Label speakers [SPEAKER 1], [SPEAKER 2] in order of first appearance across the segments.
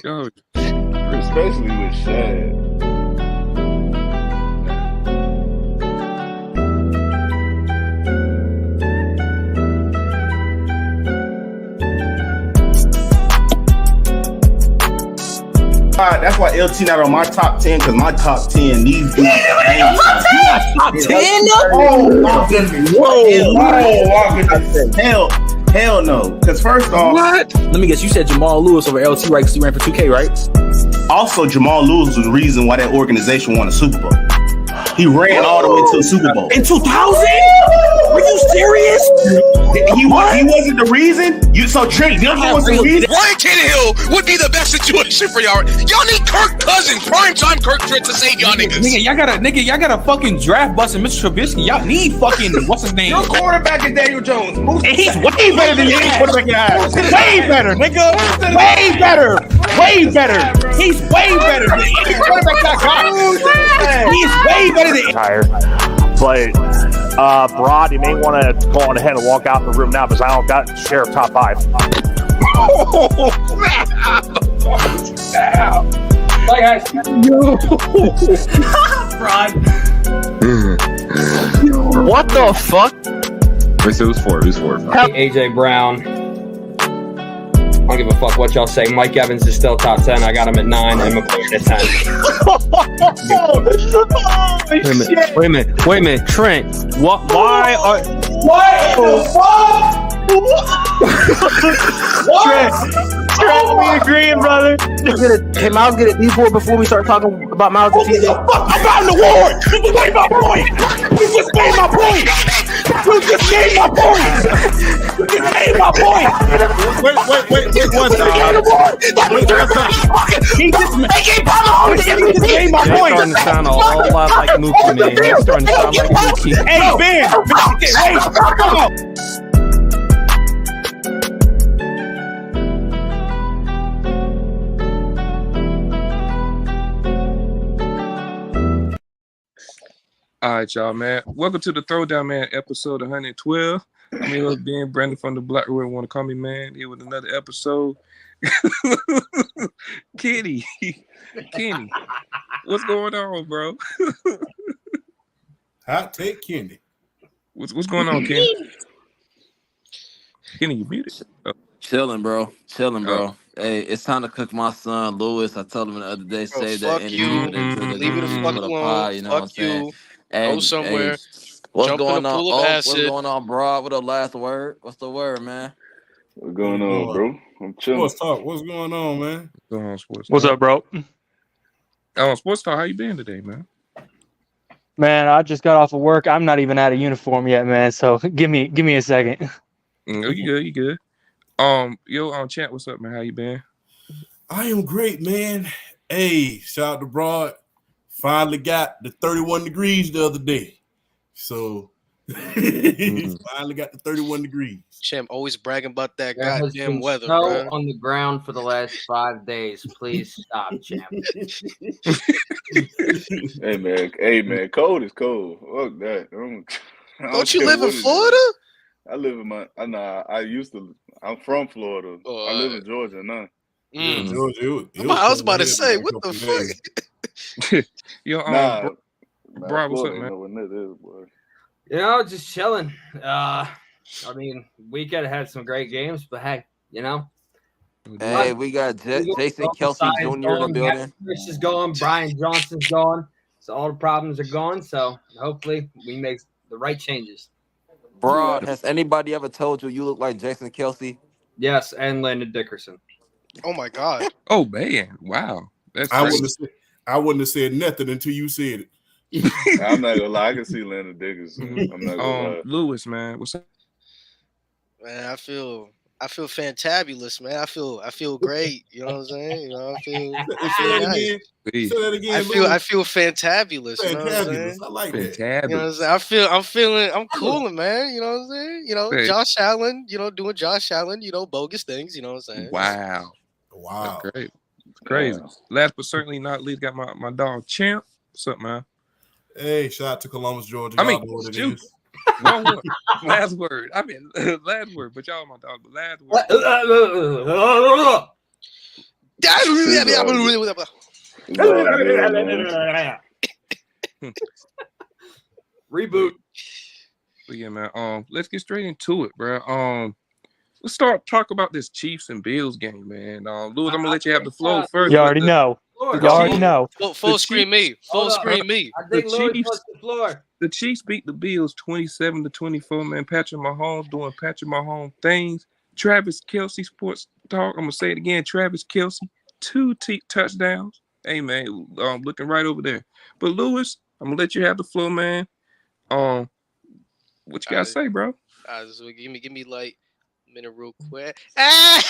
[SPEAKER 1] Yo,
[SPEAKER 2] Especially with Shad. That's why LT not on my top 10, because my top 10 these dudes.
[SPEAKER 3] Top 10?
[SPEAKER 2] Hell no. Because first off,
[SPEAKER 3] What? Let me guess. You said Jamal Lewis over LT, right? Because he ran for 2K, right?
[SPEAKER 2] also Jamal Lewis was the reason why that organization won a Super Bowl. He ran all the way to the Super Bowl.
[SPEAKER 3] In 2000? Were you serious?
[SPEAKER 2] He wasn't the reason. So Trent, you know what's the reason?
[SPEAKER 4] Ryan Tannehill would be the best situation for y'all. Y'all need Kirk Cousins, primetime Kirk Trent to save y'all niggas.
[SPEAKER 3] Y'all gotta fucking draft busting Mr. Trubisky. Y'all need fucking what's his name?
[SPEAKER 5] Your quarterback is Daniel Jones.
[SPEAKER 3] And he's way better than your quarterback guy. Way better, nigga. Way better. Way better. He's way better than any quarterback I got. He's way better than
[SPEAKER 6] tired. But Broad, you may want to go on ahead and walk out the room now because I don't got share top 5.
[SPEAKER 3] Bye guys. Yo. Broad.
[SPEAKER 6] What the fuck?
[SPEAKER 1] wait, so it was 4. It was 4.
[SPEAKER 7] AJ Brown. I don't give a fuck what y'all say. Mike Evans is still top 10. I got him at 9 and McCoy at 10.
[SPEAKER 6] Wait a minute. Trent, what the fuck? Trent, we agreeing, brother.
[SPEAKER 8] Hey, Miles, get a D4 before we start talking about Miles and TJ.
[SPEAKER 3] I'm about an award. You just made my point. You just made my point. Wait, 1 second. He just made my point.
[SPEAKER 6] Starting to sound a whole lot like Mookie, man. He's starting to sound like Mookie.
[SPEAKER 3] Hey, Ben. Hey, come on.
[SPEAKER 1] All right, y'all, man. Welcome to the Throwdown, man, episode 112. I'm your host, Ben Brandon from the Black Room. Want to call me, man? Here with another episode. Kenny, what's going on, bro?
[SPEAKER 5] Hot take Kenny.
[SPEAKER 1] What's going on, Kenny? Kenny, you muted? Oh.
[SPEAKER 9] Chilling, bro. Hey, it's time to cook my son Lewis. I told him the other day, save that
[SPEAKER 4] Fuck you. Leave it the fuck alone.
[SPEAKER 9] You know what I'm saying?
[SPEAKER 4] Go somewhere.
[SPEAKER 9] What's
[SPEAKER 4] Jump
[SPEAKER 9] going
[SPEAKER 4] in a
[SPEAKER 9] on?
[SPEAKER 4] pool of acid.
[SPEAKER 9] What's going on, bro? What the last word? What's the word, man?
[SPEAKER 2] What's going on, bro? I'm chilling.
[SPEAKER 5] Sports talk. What's going on, man?
[SPEAKER 1] Going on, Sports
[SPEAKER 6] What's
[SPEAKER 1] Talk.
[SPEAKER 6] up, bro?
[SPEAKER 1] Sports Talk, how you been today, man?
[SPEAKER 8] Man, I just got off of work. I'm not even out of uniform yet, man. So give me a second.
[SPEAKER 1] You good. Yo, Chant, what's up, man? How you been?
[SPEAKER 5] I am great, man. Hey, shout out to Broad. Finally got the 31 degrees the other day. So finally got the 31 degrees.
[SPEAKER 4] Champ always bragging about that
[SPEAKER 7] There has
[SPEAKER 4] goddamn
[SPEAKER 7] been
[SPEAKER 4] weather,
[SPEAKER 7] snow
[SPEAKER 4] bro.
[SPEAKER 7] on the ground for the last 5 days. Please stop, champ.
[SPEAKER 2] Hey man, cold is cold. Fuck that.
[SPEAKER 4] Don't you live in Florida?
[SPEAKER 2] I live in I'm from Florida. I live in Georgia now.
[SPEAKER 5] Georgia,
[SPEAKER 4] I was about to say, what the fuck?
[SPEAKER 1] Yo, Bro, what's up, man?
[SPEAKER 7] You know, just chilling. I mean, weekend had some great games, but hey, you know.
[SPEAKER 9] Hey, we got Jason Kelsey Jr. in the building.
[SPEAKER 7] Chris is gone. Brian Johnson's gone. So all the problems are gone. So hopefully we make the right changes.
[SPEAKER 9] Bro, has anybody ever told you look like Jason Kelsey?
[SPEAKER 7] Yes, and Landon Dickerson.
[SPEAKER 4] Oh my God.
[SPEAKER 1] Oh man, wow. That's
[SPEAKER 5] I wouldn't have said nothing until you said it.
[SPEAKER 2] I'm not gonna lie, I can see Landon Dickerson. I'm not gonna lie.
[SPEAKER 1] Lewis, man, what's up?
[SPEAKER 4] Man, I feel fantabulous, man. I feel great. You know what I'm saying? You know, I feel
[SPEAKER 5] Say that again.
[SPEAKER 4] I feel fantabulous. You know what I'm saying?
[SPEAKER 5] I like that.
[SPEAKER 4] You know what I'm saying? I'm cooling, man. You know what I'm saying? You know, Josh Allen, doing Josh Allen, bogus things, you know what I'm saying?
[SPEAKER 5] Wow.
[SPEAKER 1] That's great. It's crazy. Wow. Last but certainly not least, got my dog Champ. What's up, man?
[SPEAKER 5] Hey, shout out to Columbus, Georgia.
[SPEAKER 1] Last word. I mean, last word, but y'all my dog, but last word.
[SPEAKER 7] Reboot.
[SPEAKER 1] But yeah, man. Let's get straight into it, bro. Let's talk about this Chiefs and Bills game, man. Lewis, I'm gonna let you have the flow first.
[SPEAKER 8] You already know. You already know.
[SPEAKER 4] Full screen me. Full screen me.
[SPEAKER 7] I think Louis touched the floor.
[SPEAKER 1] The Chiefs beat the Bills 27-24, man. Patrick Mahomes doing Patrick Mahomes things. Travis Kelce, sports talk. I'm gonna say it again. Travis Kelce, 2 touchdowns. Hey, man, looking right over there. But Lewis, I'm gonna let you have the floor, man. What you gotta say, bro?
[SPEAKER 4] So give me like a minute real quick.
[SPEAKER 9] That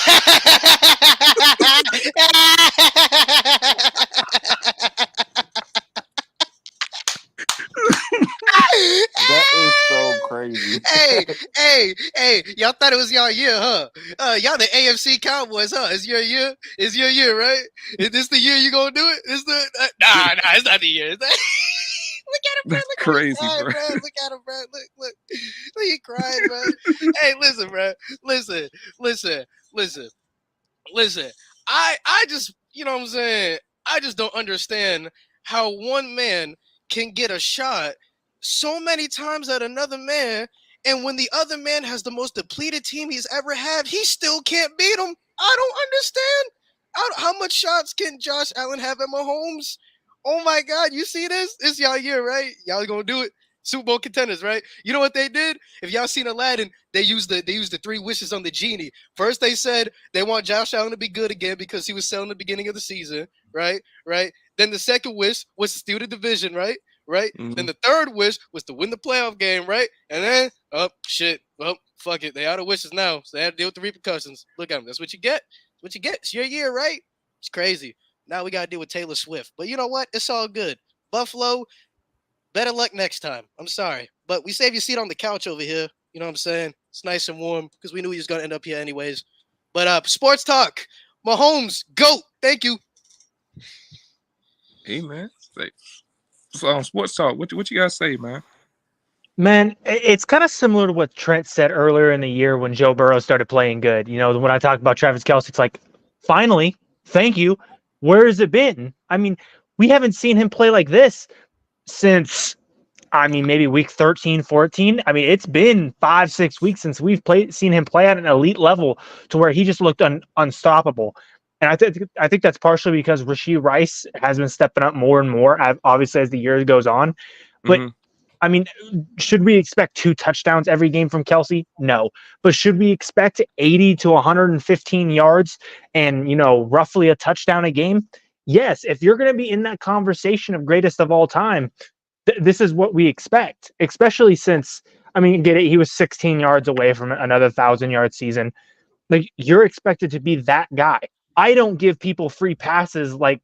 [SPEAKER 9] is so crazy.
[SPEAKER 4] Hey, y'all thought it was y'all year, huh? Y'all the AFC Cowboys, huh? It's your year. It's your year, right? Is this the year you gonna do it? It's the nah, it's not the year. Look at him, bro.
[SPEAKER 1] That's crazy,
[SPEAKER 4] bro. Look at him, bro. Look. He crying, bro. Hey, listen, bro. Listen. I just, you know what I'm saying? I just don't understand how one man can get a shot so many times at another man, and when the other man has the most depleted team he's ever had, he still can't beat him. I don't understand. How much shots can Josh Allen have at Mahomes? Oh my God, you see this? It's y'all year, right? Y'all gonna do it. Super Bowl contenders, right? You know what they did? If y'all seen Aladdin, they used the 3 wishes on the genie. First, they said they want Josh Allen to be good again because he was selling the beginning of the season, right? Then the second wish was to steal the division, right? Mm-hmm. Then the third wish was to win the playoff game, right? And then, fuck it. They out of wishes now, so they had to deal with the repercussions. Look at them. That's what you get. It's your year, right? It's crazy. Now we got to deal with Taylor Swift. But you know what? It's all good. Buffalo, better luck next time. I'm sorry. But we saved your seat on the couch over here. You know what I'm saying? It's nice and warm because we knew he was going to end up here anyways. But sports talk. Mahomes, GOAT. Thank you.
[SPEAKER 1] Hey, man. So, sports talk. What you guys say, man?
[SPEAKER 8] Man, it's kind of similar to what Trent said earlier in the year when Joe Burrow started playing good. You know, when I talk about Travis Kelce, it's like, finally, thank you. Where has it been? I mean, we haven't seen him play like this since, maybe week 13, 14. I mean, it's been 5-6 weeks since we've seen him play at an elite level to where he just looked unstoppable. And I think that's partially because Rashee Rice has been stepping up more and more, obviously, as the year goes on. But, should we expect 2 touchdowns every game from Kelce? No. But should we expect 80 to 115 yards and, roughly a touchdown a game? Yes. If you're going to be in that conversation of greatest of all time, this is what we expect, especially since, get it, he was 16 yards away from another 1,000-yard season. Like, you're expected to be that guy. I don't give people free passes like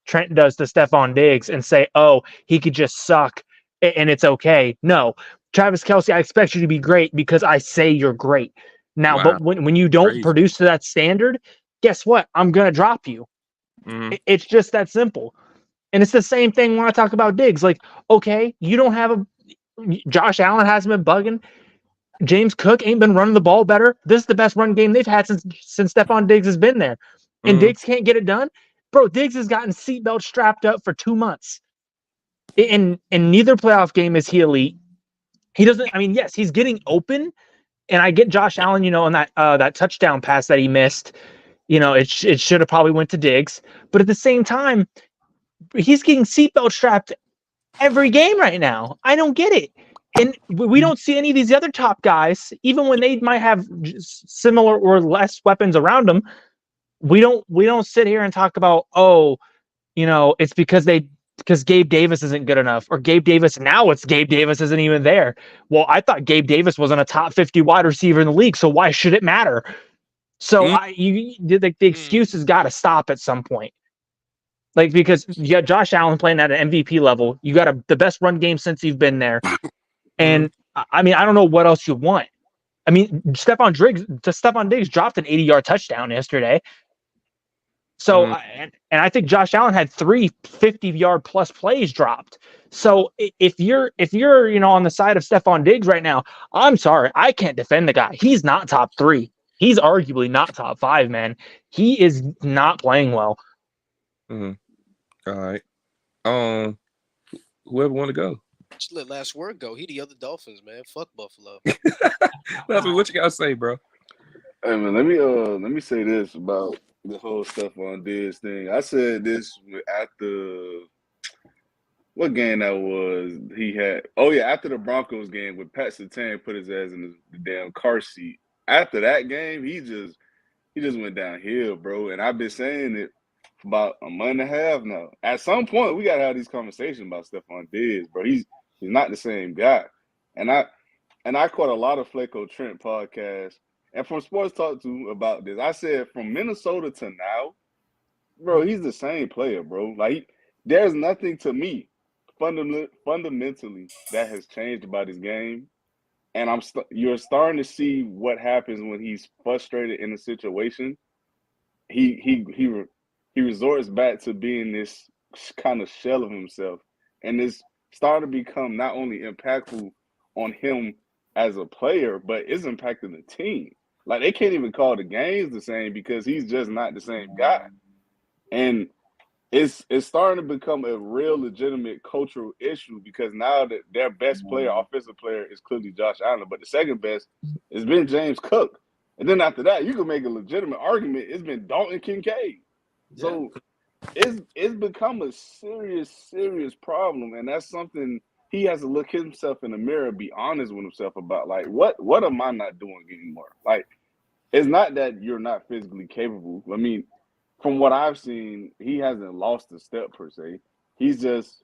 [SPEAKER 8] Trent does to Stephon Diggs and say, oh, he could just suck and it's okay. No, Travis Kelce, I expect you to be great because I say you're great. Now, wow. But when you don't produce to that standard, guess what? I'm going to drop you. Mm-hmm. It's just that simple. And it's the same thing when I talk about Diggs. Like, okay, you don't have Josh Allen hasn't been bugging. James Cook ain't been running the ball better. This is the best run game they've had since Stephon Diggs has been there. And Diggs can't get it done. Bro, Diggs has gotten seatbelt strapped up for 2 months. In neither playoff game is he elite. He doesn't, yes, he's getting open. And I get Josh Allen, on that touchdown pass that he missed. It should have probably went to Diggs. But at the same time, he's getting seatbelt strapped every game right now. I don't get it. And we don't see any of these other top guys, even when they might have similar or less weapons around them. We don't sit here and talk about, it's because Gabe Davis isn't good enough, or Gabe Davis isn't even there. Well, I thought Gabe Davis wasn't a top 50 wide receiver in the league, so why should it matter? So the excuse has got to stop at some point. Like, because you got Josh Allen playing at an MVP level, you got the best run game since you've been there, and I don't know what else you want. Stephon Diggs dropped an 80-yard touchdown yesterday. So, and I think Josh Allen had 3 50-yard plus plays dropped. So if you're on the side of Stephon Diggs right now, I'm sorry, I can't defend the guy. He's not top 3. he's arguably not top 5, man. He is not playing well.
[SPEAKER 1] All right. Whoever want to go.
[SPEAKER 4] Just let last word go. He the other Dolphins, man. Fuck Buffalo.
[SPEAKER 1] What you gotta say, bro?
[SPEAKER 10] Hey man, let me say this about the whole stuff on Diz thing. I said this after what game that was. He had after the Broncos game with Pat Surtain put his ass in the damn car seat. After that game, he just went downhill, bro. And I've been saying it for about a month and a half now. At some point, we gotta have these conversations about stuff on Diz, bro. He's not the same guy. And I caught a lot of Flaco Trent podcasts and from Sports Talk too about this. I said from Minnesota to now, bro, he's the same player, bro. Like there's nothing to me fundamentally that has changed about his game. And you're starting to see what happens when he's frustrated in a situation. He resorts back to being this kind of shell of himself, and it's starting to become not only impactful on him as a player, but it's impacting the team. Like they can't even call the games the same because he's just not the same guy, and it's starting to become a real legitimate cultural issue because now that their best player, offensive player, is clearly Josh Allen, but the second best has been James Cook, and then after that, you can make a legitimate argument it's been Dalton Kincaid. Yeah. So it's become a serious problem, and that's something he has to look himself in the mirror and be honest with himself about. Like, what am I not doing anymore? Like, it's not that you're not physically capable. I mean, from what I've seen, he hasn't lost a step per se. He's just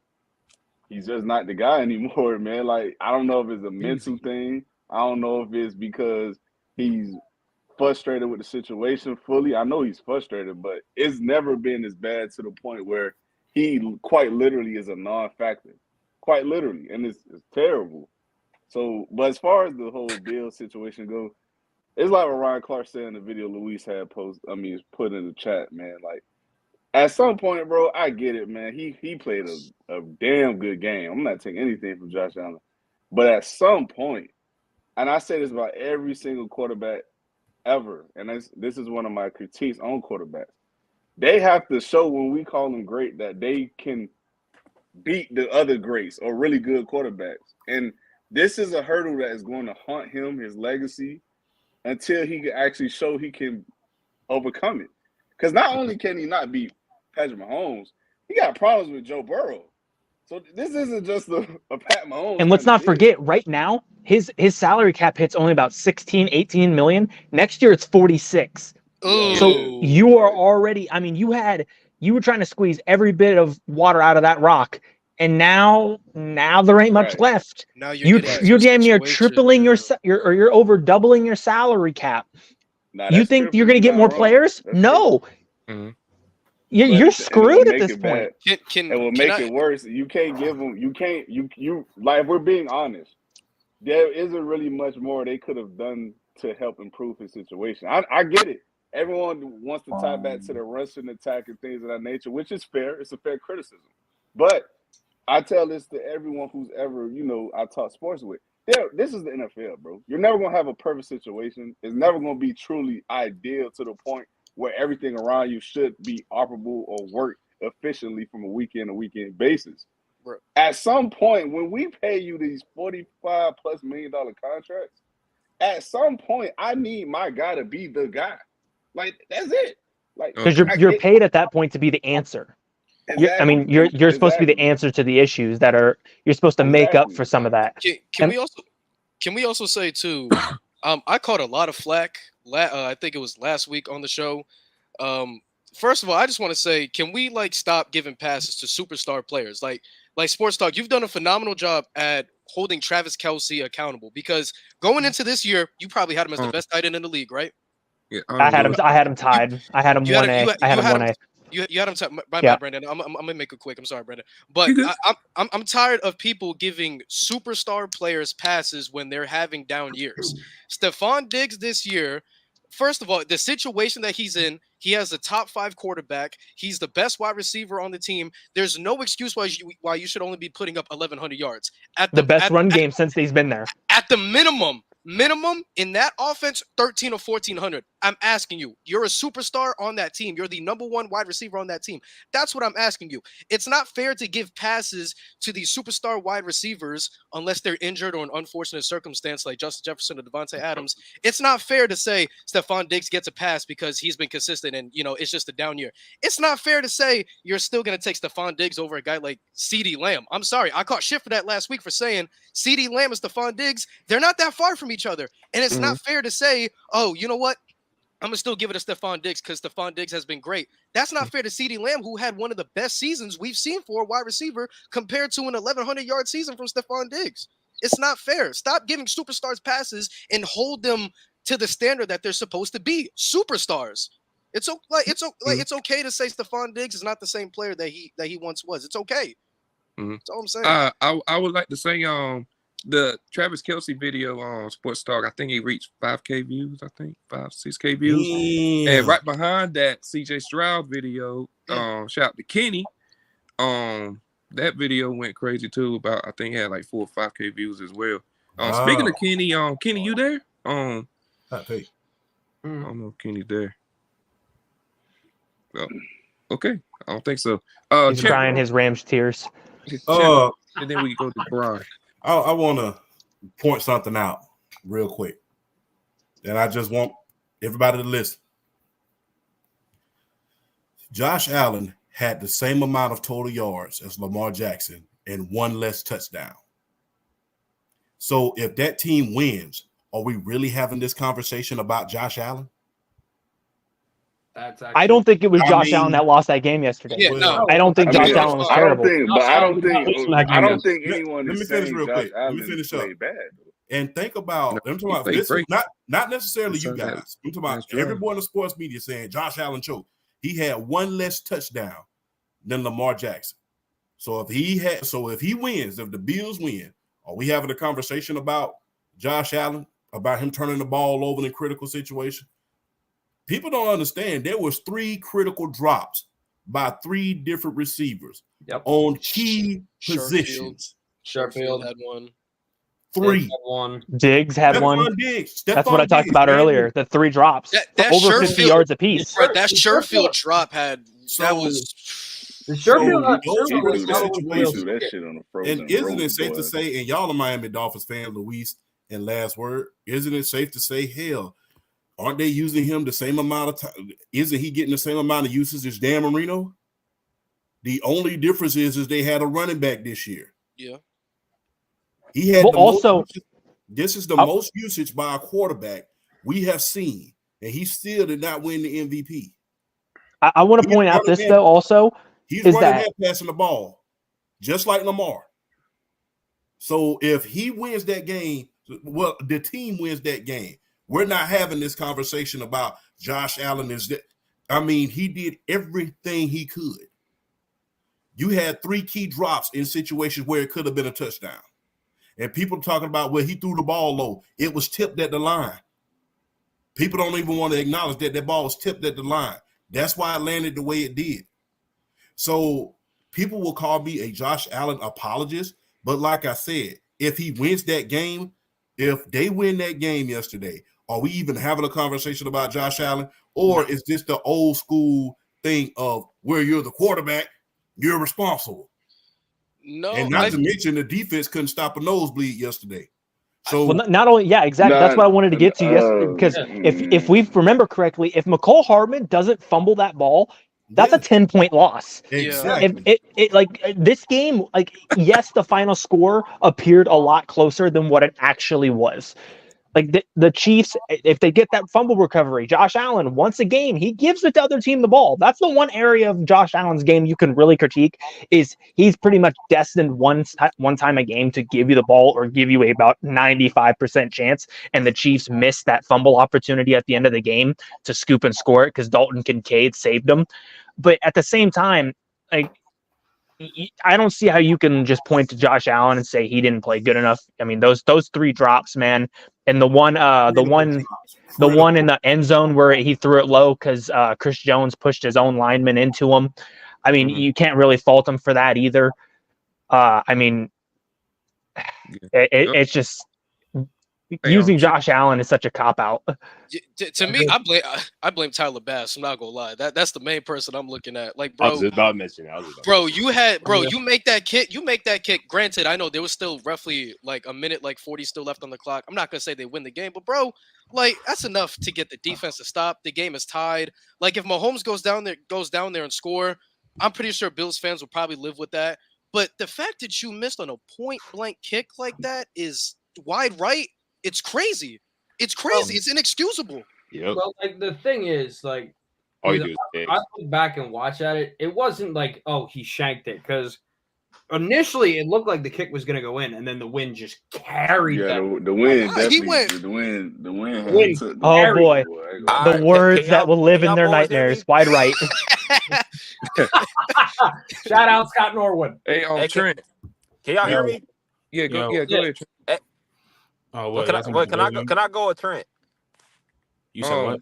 [SPEAKER 10] not the guy anymore, man. Like, I don't know if it's a mental thing. I don't know if it's because he's frustrated with the situation fully. I know he's frustrated, but it's never been as bad to the point where he quite literally is a non-factor. Quite literally, and it's terrible. So, but as far as the whole Bill situation goes, it's like what Ryan Clark said in the video Luis had put in the chat, man. Like, at some point, bro, I get it, man. He played a damn good game. I'm not taking anything from Josh Allen. But at some point, and I say this about every single quarterback ever, and this is one of my critiques on quarterbacks, they have to show when we call them great that they can beat the other greats or really good quarterbacks. And this is a hurdle that is going to haunt him, his legacy, until he can actually show he can overcome it. Because not only can he not beat Patrick Mahomes, he got problems with Joe Burrow. So this isn't just a Pat Mahomes.
[SPEAKER 8] And let's not forget, right now, his salary cap hit's only about 16, 18 million. Next year, it's 46.
[SPEAKER 4] Ooh.
[SPEAKER 8] So you are already, I mean, you were trying to squeeze every bit of water out of that rock, and now there ain't much left.
[SPEAKER 4] Now
[SPEAKER 8] you're damn near tripling you're over doubling your salary cap. You think you're going to get more players? No.
[SPEAKER 1] Mm-hmm.
[SPEAKER 8] You're screwed at this point.
[SPEAKER 10] It will make it worse. You can't give them. You can't. You like. If we're being honest, there isn't really much more they could have done to help improve his situation. I get it. Everyone wants to tie back to the rushing attack and things of that nature, which is fair. It's a fair criticism. But I tell this to everyone who's ever, I talk sports with. This is the NFL, bro. You're never going to have a perfect situation. It's never going to be truly ideal to the point where everything around you should be operable or work efficiently from a week-in basis. Bro. At some point, when we pay you these $45+ million contracts, at some point, I need my guy to be the guy. Like, that's it. Like,
[SPEAKER 8] because you're paid at that point to be the answer.
[SPEAKER 10] Exactly.
[SPEAKER 8] You're supposed to be the answer to the issues that you're supposed to make up for some of that.
[SPEAKER 4] Can we also say too? I caught a lot of flack. I think it was last week on the show. First of all, I just want to say, can we stop giving passes to superstar players? Like Sports Talk, you've done a phenomenal job at holding Travis Kelce accountable, because going into this year, you probably had him as the best tight end in the league, right?
[SPEAKER 8] Yeah, I had him tied. I had him 1A. I had him 1A.
[SPEAKER 4] You had him tied. My bad, Brandon. I'm gonna make it quick. I'm sorry, Brandon. But I'm tired of people giving superstar players passes when they're having down years. Stephon Diggs this year. First of all, the situation that he's in, he has a top 5 quarterback. He's the best wide receiver on the team. There's no excuse why you should only be putting up 1,100 yards.
[SPEAKER 8] The best run game since he's been there.
[SPEAKER 4] At the minimum, Minimum in that offense, 13 or 1,400. I'm asking you. You're a superstar on that team. You're the number one wide receiver on that team. That's what I'm asking you. It's not fair to give passes to these superstar wide receivers unless they're injured or an unfortunate circumstance like Justin Jefferson or Devontae Adams. It's not fair to say Stephon Diggs gets a pass because he's been consistent and, it's just a down year. It's not fair to say you're still going to take Stephon Diggs over a guy like CeeDee Lamb. I'm sorry. I caught shit for that last week for saying CeeDee Lamb and Stephon Diggs, they're not that far from each other. And it's not fair to say, oh, you know what? I'm going to still give it to Stephon Diggs because Stephon Diggs has been great. That's not fair to CeeDee Lamb, who had one of the best seasons we've seen for a wide receiver compared to an 1,100-yard season from Stephon Diggs. It's not fair. Stop giving superstars passes and hold them to the standard that they're supposed to be, superstars. It's okay to say Stephon Diggs is not the same player that he once was. It's okay. That's all I'm saying.
[SPEAKER 1] I would like to say the Travis Kelce video on Sports Talk, I think he reached 5K views, 6K views.
[SPEAKER 5] Yeah.
[SPEAKER 1] And right behind that CJ Stroud video, shout out to Kenny. That video went crazy too. About I think it had like 4 or 5K views as well. Speaking of Kenny, Kenny, you there? I don't know if Kenny's there. Okay, I don't think so.
[SPEAKER 8] He's crying his Rams tears.
[SPEAKER 1] And then we go to Brian.
[SPEAKER 5] I want to point something out real quick, and I just want everybody to listen. Josh Allen had the same amount of total yards as Lamar Jackson and 1 less touchdown. So if that team wins, are we really having this conversation about Josh Allen?
[SPEAKER 8] I don't think it was Josh Allen that lost that game yesterday.
[SPEAKER 4] Yeah, no.
[SPEAKER 8] I don't think Josh Allen was terrible.
[SPEAKER 10] I don't think anyone is saying
[SPEAKER 5] real
[SPEAKER 10] Josh
[SPEAKER 5] quick.
[SPEAKER 10] Allen
[SPEAKER 5] Let me finish up.
[SPEAKER 10] played bad.
[SPEAKER 5] And think about, I'm talking about this, not necessarily you guys. I'm talking about everyone in the sports media saying Josh Allen choked. He had 1 less touchdown than Lamar Jackson. So if he wins, if the Bills win, are we having a conversation about Josh Allen, about him turning the ball over in critical situations? People don't understand there was 3 critical drops by 3 different receivers on key positions.
[SPEAKER 7] Sherfield
[SPEAKER 4] had one.
[SPEAKER 5] 3.
[SPEAKER 8] Diggs had one. That's what I talked about earlier. The 3 drops.
[SPEAKER 4] That
[SPEAKER 8] over 50 yards apiece.
[SPEAKER 4] That Sherfield drop had that was
[SPEAKER 5] Sherfield
[SPEAKER 10] that shit on the frozen.
[SPEAKER 5] And isn't it safe to say, and y'all are Miami Dolphins fan, Luis, and last word, isn't it safe to say, hell, aren't they using him the same amount of time? Isn't he getting the same amount of usage as Dan Marino? The only difference is they had a running back this year.
[SPEAKER 4] Yeah.
[SPEAKER 5] He had this is the
[SPEAKER 8] Oh.
[SPEAKER 5] most usage by a quarterback we have seen, and he still did not win the MVP.
[SPEAKER 8] I want to point out this, though, also.
[SPEAKER 5] He's
[SPEAKER 8] is
[SPEAKER 5] running
[SPEAKER 8] that
[SPEAKER 5] and passing the ball, just like Lamar. So if he wins that game, well, the team wins that game. We're not having this conversation about Josh Allen is that. I mean, he did everything he could. You had 3 key drops in situations where it could have been a touchdown. And people talking about, well, he threw the ball low. It was tipped at the line. People don't even want to acknowledge that ball was tipped at the line. That's why it landed the way it did. So people will call me a Josh Allen apologist. But like I said, if he wins that game, if they win that game yesterday, are we even having a conversation about Josh Allen? Or is this the old school thing of where you're the quarterback, you're responsible?
[SPEAKER 4] No.
[SPEAKER 5] And not to mention the defense couldn't stop a nosebleed yesterday. So
[SPEAKER 8] well, not only, yeah, exactly. That's what I wanted to get to yesterday. Because if we remember correctly, if McCole Hardman doesn't fumble that ball, that's a 10-point loss.
[SPEAKER 5] Exactly.
[SPEAKER 8] This game, yes, the final score appeared a lot closer than what it actually was. Like the Chiefs, if they get that fumble recovery, Josh Allen, once a game, he gives the other team the ball. That's the one area of Josh Allen's game you can really critique, is he's pretty much destined one time a game to give you the ball or give you about 95% chance. And the Chiefs missed that fumble opportunity at the end of the game to scoop and score it because Dalton Kincaid saved them. But at the same time, I don't see how you can just point to Josh Allen and say he didn't play good enough. I mean, those 3 drops, man, and the one in the end zone where he threw it low because Chris Jones pushed his own lineman into him. I mean, you can't really fault him for that either. I mean, it's just Using Josh Allen is such a cop out.
[SPEAKER 4] To me, I blame Tyler Bass. I'm not gonna lie. That's the main person I'm looking at. Like,
[SPEAKER 3] I
[SPEAKER 4] bro,
[SPEAKER 3] was just about to mention that.
[SPEAKER 4] You make that kick. Granted, I know there was still roughly like a minute, like 40 still left on the clock. I'm not gonna say they win the game, but bro, like that's enough to get the defense to stop. The game is tied. Like if Mahomes goes down there and score, I'm pretty sure Bills fans will probably live with that. But the fact that you missed on a point blank kick like that is wide right. It's crazy. It's crazy. It's inexcusable.
[SPEAKER 3] Yep.
[SPEAKER 7] Well, like the thing is, like,
[SPEAKER 3] All you do is
[SPEAKER 7] I look back and watch at it. It wasn't like, oh, he shanked it, because initially it looked like the kick was going to go in, and then the wind just carried that.
[SPEAKER 10] The wind definitely.
[SPEAKER 4] went.
[SPEAKER 10] The wind.
[SPEAKER 8] Oh boy, the words that will live in their nightmares. Wide right.
[SPEAKER 7] Shout out Scott Norwood.
[SPEAKER 1] Hey, Trent.
[SPEAKER 6] Can y'all hear me?
[SPEAKER 1] Yeah, go ahead, Trent.
[SPEAKER 3] Oh,
[SPEAKER 6] well, can I go with Trent?
[SPEAKER 3] You said what?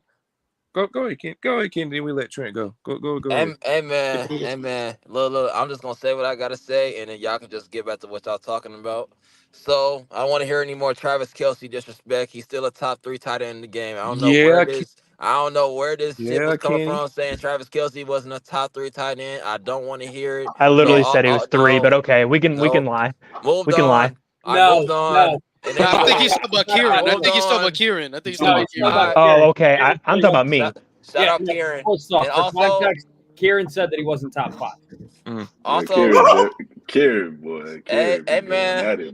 [SPEAKER 1] Go ahead, Ken. Go ahead, Ken. Then we let Trent go. Go ahead.
[SPEAKER 9] Hey man. Look. I'm just gonna say what I gotta say, and then y'all can just get back to what y'all talking about. So I don't want to hear any more Travis Kelce disrespect. He's still a top 3 tight end in the game. I don't know where this shit was coming from, saying Travis Kelce wasn't a top 3 tight end. I don't want to hear it.
[SPEAKER 8] I literally said he was 3, but okay, we can lie. We can lie.
[SPEAKER 9] I moved on.
[SPEAKER 4] I think he's talking about Kieran. I think he's talking about Kieran.
[SPEAKER 8] Oh, okay. I'm talking about me.
[SPEAKER 9] Shout out Kieran.
[SPEAKER 7] And also, Kieran said that he wasn't top 5.
[SPEAKER 9] Also,
[SPEAKER 10] Kieran, boy.
[SPEAKER 9] Hey man.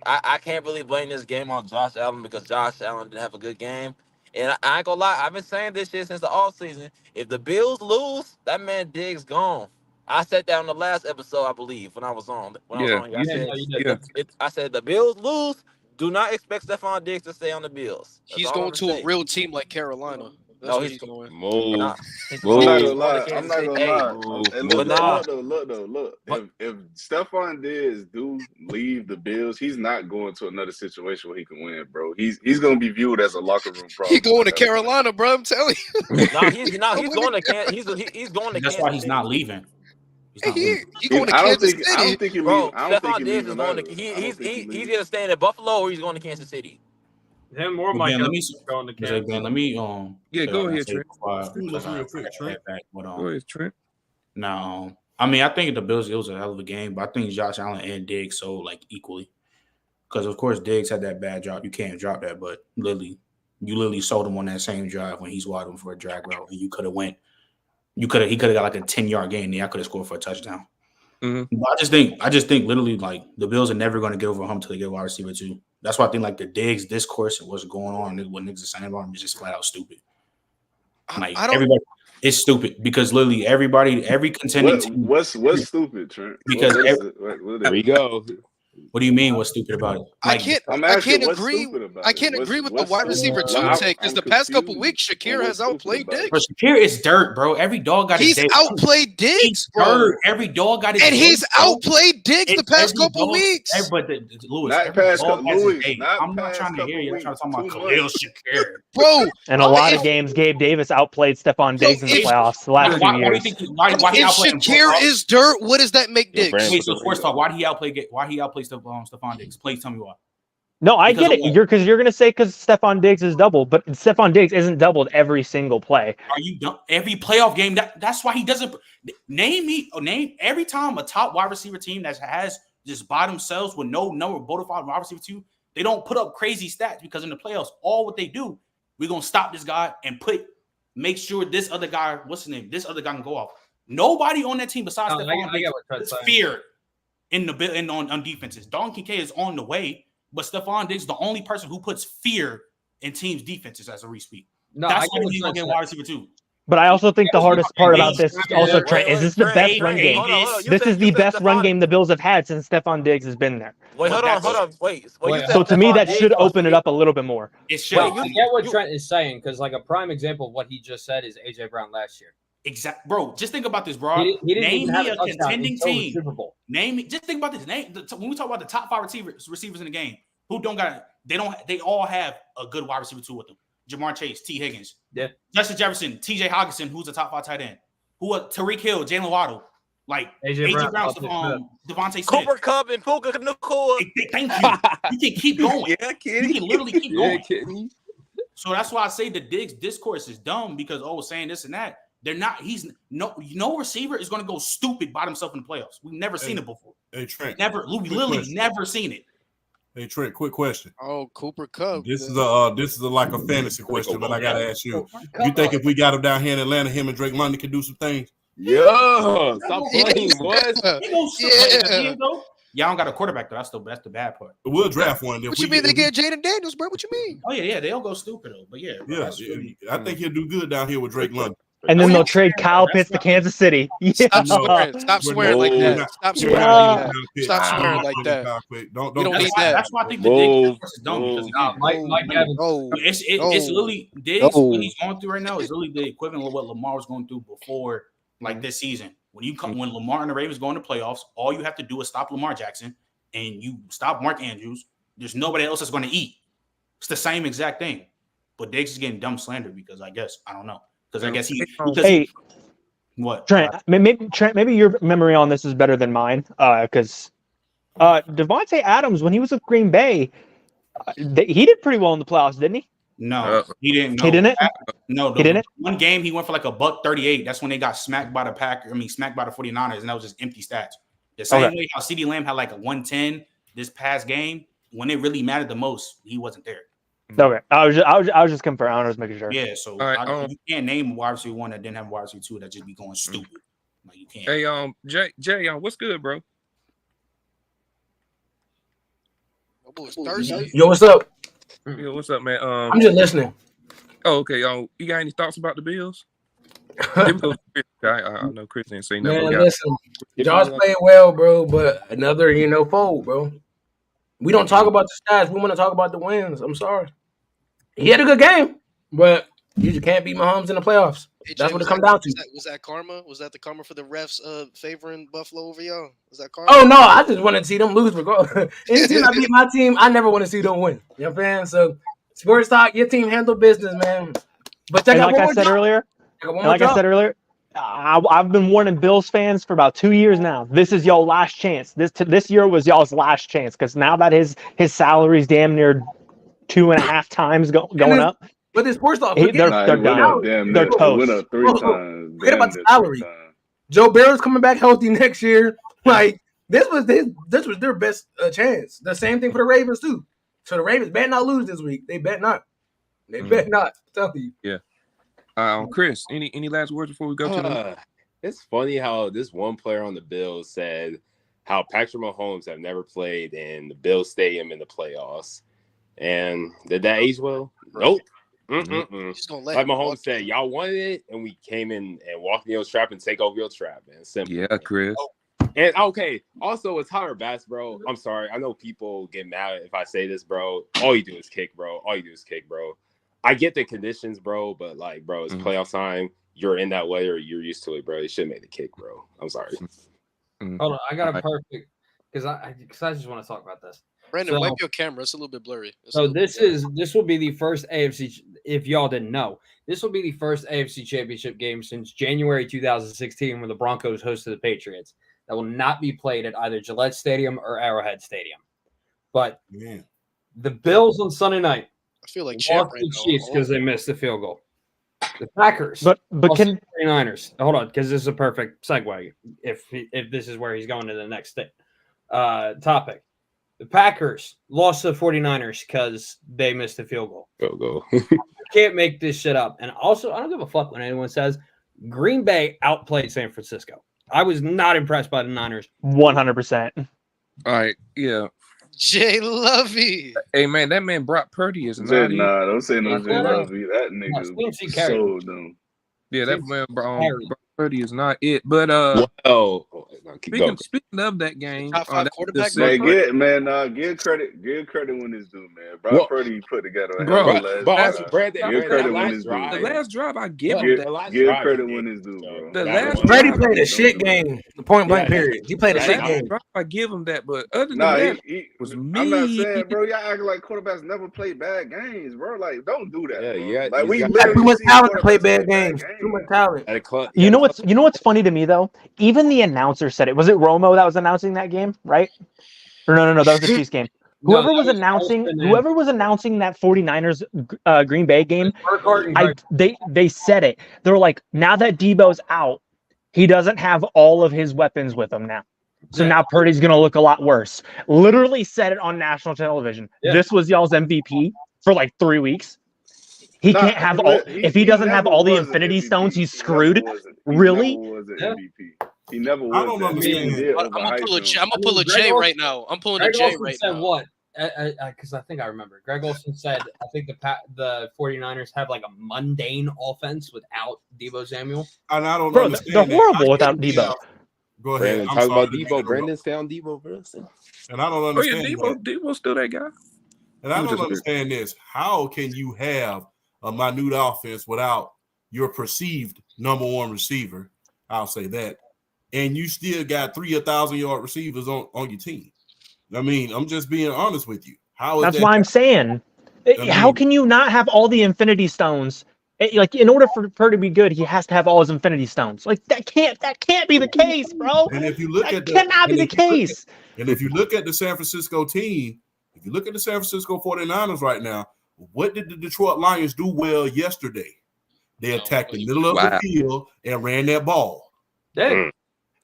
[SPEAKER 9] I can't really blame this game on Josh Allen, because Josh Allen didn't have a good game. And I ain't gonna lie, I've been saying this shit since the offseason. If the Bills lose, that man Diggs gone. I said that on the last episode, I believe, when I was on. I said the Bills lose. Do not expect Stephon Diggs to stay on the Bills.
[SPEAKER 4] He's going to a real team like Carolina.
[SPEAKER 9] No, he's going.
[SPEAKER 10] I'm not gonna lie. Look. If Stephon Diggs do leave the Bills, he's not going to another situation where he can win, bro. He's gonna be viewed as a locker room problem.
[SPEAKER 4] He's going to Carolina, bro. I'm telling you.
[SPEAKER 9] He's going to Kansas. He's going to.
[SPEAKER 3] That's why he's not leaving.
[SPEAKER 4] He's going to Kansas City.
[SPEAKER 10] I don't think he
[SPEAKER 9] Bro,
[SPEAKER 10] Stephon
[SPEAKER 9] Diggs is going to. He's gonna stay in Buffalo, or he's going to Kansas City.
[SPEAKER 7] Him or Mike going to Kansas.
[SPEAKER 3] Let me
[SPEAKER 1] go ahead, Trent.
[SPEAKER 3] Go ahead, Trent. Now, I mean, I think the Bills, it was a hell of a game, but I think Josh Allen and Diggs sold like equally. Because of course Diggs had that bad drop. You can't drop that, but you literally sold him on that same drive when he's wide open for a drag route, and you could have went. He could have got like a 10-yard gain. And I could have scored for a touchdown.
[SPEAKER 1] Mm-hmm.
[SPEAKER 3] But I just think literally like the Bills are never going to get over a hump until they get wide receiver 2. That's why I think like the Diggs discourse and what's going on, what niggas are saying about him is just flat out stupid. Like everybody, it's stupid because literally every contending team.
[SPEAKER 10] What's stupid, Trent?
[SPEAKER 3] Because
[SPEAKER 10] there we
[SPEAKER 3] go. What do you mean? What's stupid about it?
[SPEAKER 4] Like, I can't agree with the wide receiver 2 take, because the past couple weeks Shakir has outplayed Diggs.
[SPEAKER 3] But Shakir is dirt, bro. Every dog got his day.
[SPEAKER 4] He's outplayed Diggs, bro.
[SPEAKER 3] Every dog got his day.
[SPEAKER 4] And he's outplayed Diggs the past couple weeks.
[SPEAKER 3] But Lewis, I'm not trying to hear you. I'm trying to talk about Khalil Shakir,
[SPEAKER 4] bro.
[SPEAKER 8] In a lot of games, Gabe Davis outplayed Stephon Diggs in the playoffs the last few years.
[SPEAKER 4] If Shakir is dirt, what does that make Diggs?
[SPEAKER 3] Wait, so first off, why did he outplay Stephon Diggs? Please tell me why.
[SPEAKER 8] No, I get it. You're gonna say because Stephon Diggs is doubled, but Stephon Diggs isn't doubled every single play.
[SPEAKER 3] Are you done? Every playoff game? That's why he doesn't name every time a top wide receiver team that has just by themselves with no bona fide wide receiver 2, they don't put up crazy stats, because in the playoffs, all what they do, we're gonna stop this guy and make sure this other guy, what's his name? This other guy can go off. Nobody on that team besides Stephon Diggs is feared on defenses. Don Kincaid is on the way, but Stephon Diggs is the only person who puts fear in teams' defenses as we speak. That's why he's gonna get wide receiver 2.
[SPEAKER 8] But I also think the hardest part about this also, Trent, is this the best run game? This is the best run game the Bills have had since Stephon Diggs has been there.
[SPEAKER 9] Wait, hold on. Wait.
[SPEAKER 8] So to me, that should open it up a little bit more.
[SPEAKER 7] It should. I get what Trent is saying, because like a prime example of what he just said is AJ Brown last year.
[SPEAKER 3] Exactly, bro. Just think about this, bro. Name me a contending team. Just think about this. When we talk about the top 5 receivers in the game, who don't got? They all have a good wide receiver 2 with them. Jamar Chase, T. Higgins, Justin Jefferson, T.J. Hockenson, who's a top 5 tight end. Tariq Hill, Jalen Waddle. Like
[SPEAKER 7] AJ
[SPEAKER 3] AJ
[SPEAKER 7] Brown,
[SPEAKER 3] Brown, Devontae Smith.
[SPEAKER 9] Cooper Kupp and Puka Nacua.
[SPEAKER 3] Thank you. You can keep going.
[SPEAKER 1] Yeah, Kenny.
[SPEAKER 3] You can literally keep going.
[SPEAKER 1] Kenny.
[SPEAKER 3] So that's why I say the Diggs discourse is dumb because saying this and that. They're not. He's no receiver is going to go stupid by himself in the playoffs. We've never seen it before.
[SPEAKER 5] Hey Trent,
[SPEAKER 3] Never. Louis Lilly never seen it.
[SPEAKER 5] Hey Trent, quick question.
[SPEAKER 4] Oh, Cooper Kupp.
[SPEAKER 5] This is a like a fantasy question, but I gotta ask you. You think if we got him down here in Atlanta, him and Drake London can do some things?
[SPEAKER 11] Yeah, stop playing, boys.
[SPEAKER 3] Y'all don't got a quarterback though. That's the bad part.
[SPEAKER 5] We'll draft one.
[SPEAKER 4] What you mean they get Jaden Daniels, bro? What you mean?
[SPEAKER 3] Oh yeah, they don't go stupid though. But yeah,
[SPEAKER 5] I think he'll do good down here with Drake London.
[SPEAKER 8] And then they'll trade Kyle Pitts to Kansas City. Yeah.
[SPEAKER 4] Stop swearing like that. Stop swearing like that. Stop swearing like that.
[SPEAKER 5] Don't
[SPEAKER 4] need that.
[SPEAKER 3] That's why I think the Diggs is dumb because
[SPEAKER 7] Mike Evans.
[SPEAKER 3] It's literally Diggs. What he's going through right now is really the equivalent of what Lamar was going through before, like this season. When Lamar and the Ravens go into playoffs, all you have to do is stop Lamar Jackson and you stop Mark Andrews. There's nobody else that's going to eat. It's the same exact thing. But Diggs is getting dumb slandered because I don't know. Because I guess what?
[SPEAKER 8] Trent, maybe your memory on this is better than mine. Because Devontae Adams, when he was with Green Bay, he did pretty well in the playoffs, didn't he?
[SPEAKER 3] No, he didn't.
[SPEAKER 8] He didn't.
[SPEAKER 3] No,
[SPEAKER 8] he didn't.
[SPEAKER 3] One game he went for like $138. That's when they got smacked by the smacked by the 49ers, and that was just empty stats. The same way how CeeDee Lamb had like a 110 this past game, when it really mattered the most, he wasn't there.
[SPEAKER 8] Okay, I was just confirming. I was making sure.
[SPEAKER 3] Yeah, so you can't name a wide receiver one that didn't have a wide receiver two that just be going stupid. Like you can't.
[SPEAKER 1] Hey, Jay, what's good, bro?
[SPEAKER 12] Yo, what's up?
[SPEAKER 1] Yo, what's up, man?
[SPEAKER 12] I'm just listening.
[SPEAKER 1] Oh, okay. You got any thoughts about the Bills? I know Chris didn't say nothing.
[SPEAKER 12] Man, listen, Josh played well, bro, but another, fold, bro. We don't talk about the stats. We want to talk about the wins. I'm sorry. He had a good game, but you just can't beat Mahomes in the playoffs. That's what it comes down to.
[SPEAKER 4] Was that karma? Was that the karma for the refs favoring Buffalo over y'all? Was that karma?
[SPEAKER 12] Oh, no. I just want to see them lose. Anytime I beat my team, I never want to see them win. You know what I'm saying? So, sports talk, your team handle business, man. But
[SPEAKER 8] like I said earlier, I've been warning Bills fans for about 2 years now. This is your last chance. This year was y'all's last chance because now that his salary's damn near 2.5 times going up.
[SPEAKER 12] But the sports talk,
[SPEAKER 8] they're done. They're toast.
[SPEAKER 10] Went up 3 times.
[SPEAKER 12] Forget about the salary. Joe Barrow's coming back healthy next year. Like this was their best chance. The same thing for the Ravens too. So the Ravens bet not lose this week. They bet not. They bet not. I'm telling you.
[SPEAKER 1] Yeah. Chris, any last words before we go to the?
[SPEAKER 11] It's funny how this one player on the Bills said how Patrick Mahomes have never played in the Bills Stadium in the playoffs, and did that age well? Nope.
[SPEAKER 4] Just gonna let
[SPEAKER 11] like Mahomes said, y'all wanted it, and we came in and walked in your trap and take over your trap, man. Simple.
[SPEAKER 1] Yeah, Chris.
[SPEAKER 11] And okay, also with Tyler Bass, bro. I'm sorry. I know people get mad if I say this, bro. All you do is kick, bro. I get the conditions, bro, but like, bro, it's playoff time. You're in that way or you're used to it, bro. You should make the kick, bro. I'm sorry.
[SPEAKER 7] Hold on, I got a perfect because I just want to talk about this.
[SPEAKER 4] Brandon, wipe your camera. It's a little bit blurry.
[SPEAKER 7] This will be the first AFC. If y'all didn't know, this will be the first AFC Championship game since January 2016, when the Broncos hosted the Patriots. That will not be played at either Gillette Stadium or Arrowhead Stadium. But the Bills on Sunday night,
[SPEAKER 4] I feel like
[SPEAKER 7] the Chiefs because they missed the field goal. The Packers,
[SPEAKER 8] but can
[SPEAKER 7] 49ers. Hold on, because this is a perfect segue. If this is where he's going to the next topic. The Packers lost to the 49ers because they missed the field goal. You can't make this shit up. And also, I don't give a fuck when anyone says Green Bay outplayed San Francisco. I was not impressed by the Niners.
[SPEAKER 8] 100%.
[SPEAKER 1] All right, yeah.
[SPEAKER 4] Jay Lovey.
[SPEAKER 1] Hey, man, that man Brock Purdy is not.
[SPEAKER 10] Don't say no Jay Lovey. That nigga is so dumb.
[SPEAKER 1] Yeah, that man Brock Purdy is not it. But speaking of that game,
[SPEAKER 10] top 5 quarterback. Give credit when it's due, man. Brock Purdy put together a last drive. I give him that.
[SPEAKER 1] The last drive, I give him that.
[SPEAKER 10] Give credit when it's due, bro.
[SPEAKER 12] Brady played a shit game. Point blank. Period. He played a sick
[SPEAKER 1] That
[SPEAKER 12] game.
[SPEAKER 1] drop, I give him that, but other than
[SPEAKER 10] Nah,
[SPEAKER 1] that,
[SPEAKER 10] he
[SPEAKER 1] was
[SPEAKER 10] I'm not
[SPEAKER 1] me.
[SPEAKER 10] saying, bro. Y'all acting like quarterbacks never play bad games, bro. Like, don't do that.
[SPEAKER 11] Yeah,
[SPEAKER 10] bro.
[SPEAKER 11] yeah,
[SPEAKER 10] Like, we
[SPEAKER 11] he's got-
[SPEAKER 12] Too
[SPEAKER 10] literally
[SPEAKER 12] much
[SPEAKER 10] see
[SPEAKER 12] talent to play
[SPEAKER 10] quarterbacks
[SPEAKER 12] bad games. Too much talent.
[SPEAKER 11] At a club,
[SPEAKER 8] You know what's funny to me though? Even the announcer said it. Was it Romo that was announcing that game, right? Or no, that was the Chiefs game.
[SPEAKER 7] No,
[SPEAKER 8] Whoever
[SPEAKER 7] that
[SPEAKER 8] was
[SPEAKER 7] was
[SPEAKER 8] announcing
[SPEAKER 7] Austin
[SPEAKER 8] that 49ers Green Bay game,
[SPEAKER 7] Burkhardt and
[SPEAKER 8] they said it. They're like, now that Debo's out, he doesn't have all of his weapons with him now. So
[SPEAKER 7] Yeah.
[SPEAKER 8] now Purdy's going to look a lot worse. Literally said it on national television.
[SPEAKER 7] Yeah.
[SPEAKER 8] This was y'all's MVP for like 3 weeks. He
[SPEAKER 10] Nah,
[SPEAKER 8] can't have all. If he doesn't have
[SPEAKER 10] never
[SPEAKER 8] all the
[SPEAKER 10] was an
[SPEAKER 8] Infinity
[SPEAKER 10] MVP.
[SPEAKER 8] Stones, he's
[SPEAKER 10] He
[SPEAKER 8] screwed.
[SPEAKER 10] never was an
[SPEAKER 8] Really?
[SPEAKER 10] MVP. He never was.
[SPEAKER 5] I don't
[SPEAKER 10] that.
[SPEAKER 5] understand.
[SPEAKER 10] He did
[SPEAKER 4] I'm gonna
[SPEAKER 10] overhype
[SPEAKER 4] pull a
[SPEAKER 10] him.
[SPEAKER 4] J. I'm gonna pull a
[SPEAKER 7] Greg
[SPEAKER 4] J
[SPEAKER 7] Olsen-
[SPEAKER 4] right now. I'm pulling a
[SPEAKER 7] Greg
[SPEAKER 4] J
[SPEAKER 7] Olsen
[SPEAKER 4] right
[SPEAKER 7] said
[SPEAKER 4] now.
[SPEAKER 7] what? Because I think I remember. Greg Olsen said, I think the 49ers have like a mundane offense without Deebo Samuel.
[SPEAKER 5] And I don't
[SPEAKER 8] Bro,
[SPEAKER 5] understand.
[SPEAKER 8] they're horrible without Debo.
[SPEAKER 5] Go ahead.
[SPEAKER 11] Brandon,
[SPEAKER 5] I'm
[SPEAKER 11] talking
[SPEAKER 5] sorry
[SPEAKER 11] about
[SPEAKER 5] to
[SPEAKER 11] Debo.
[SPEAKER 5] interrupt.
[SPEAKER 11] Brandon, stay on Debo, bro.
[SPEAKER 5] And I don't
[SPEAKER 1] Oh yeah,
[SPEAKER 5] understand that.
[SPEAKER 1] Debo's still that guy.
[SPEAKER 5] And I
[SPEAKER 1] He was
[SPEAKER 5] don't
[SPEAKER 1] just
[SPEAKER 5] understand this. How can you have a minute offense without your perceived number one receiver? I'll say that. And you still got 3 1,000-yard receivers on your team. I mean, I'm just being honest with you. How is
[SPEAKER 8] That's
[SPEAKER 5] that?
[SPEAKER 8] why I'm saying, how can you not have all the Infinity Stones? Like, in order for Purdy to be good, he has to have all his Infinity Stones. Like, that can't be the case, bro.
[SPEAKER 5] And if you look
[SPEAKER 8] That
[SPEAKER 5] at
[SPEAKER 8] cannot be the case.
[SPEAKER 5] And if you look at the San Francisco team, if you look at the San Francisco 49ers right now, what did the Detroit Lions do well yesterday? They attacked the middle of the field and ran that ball.
[SPEAKER 12] Dang.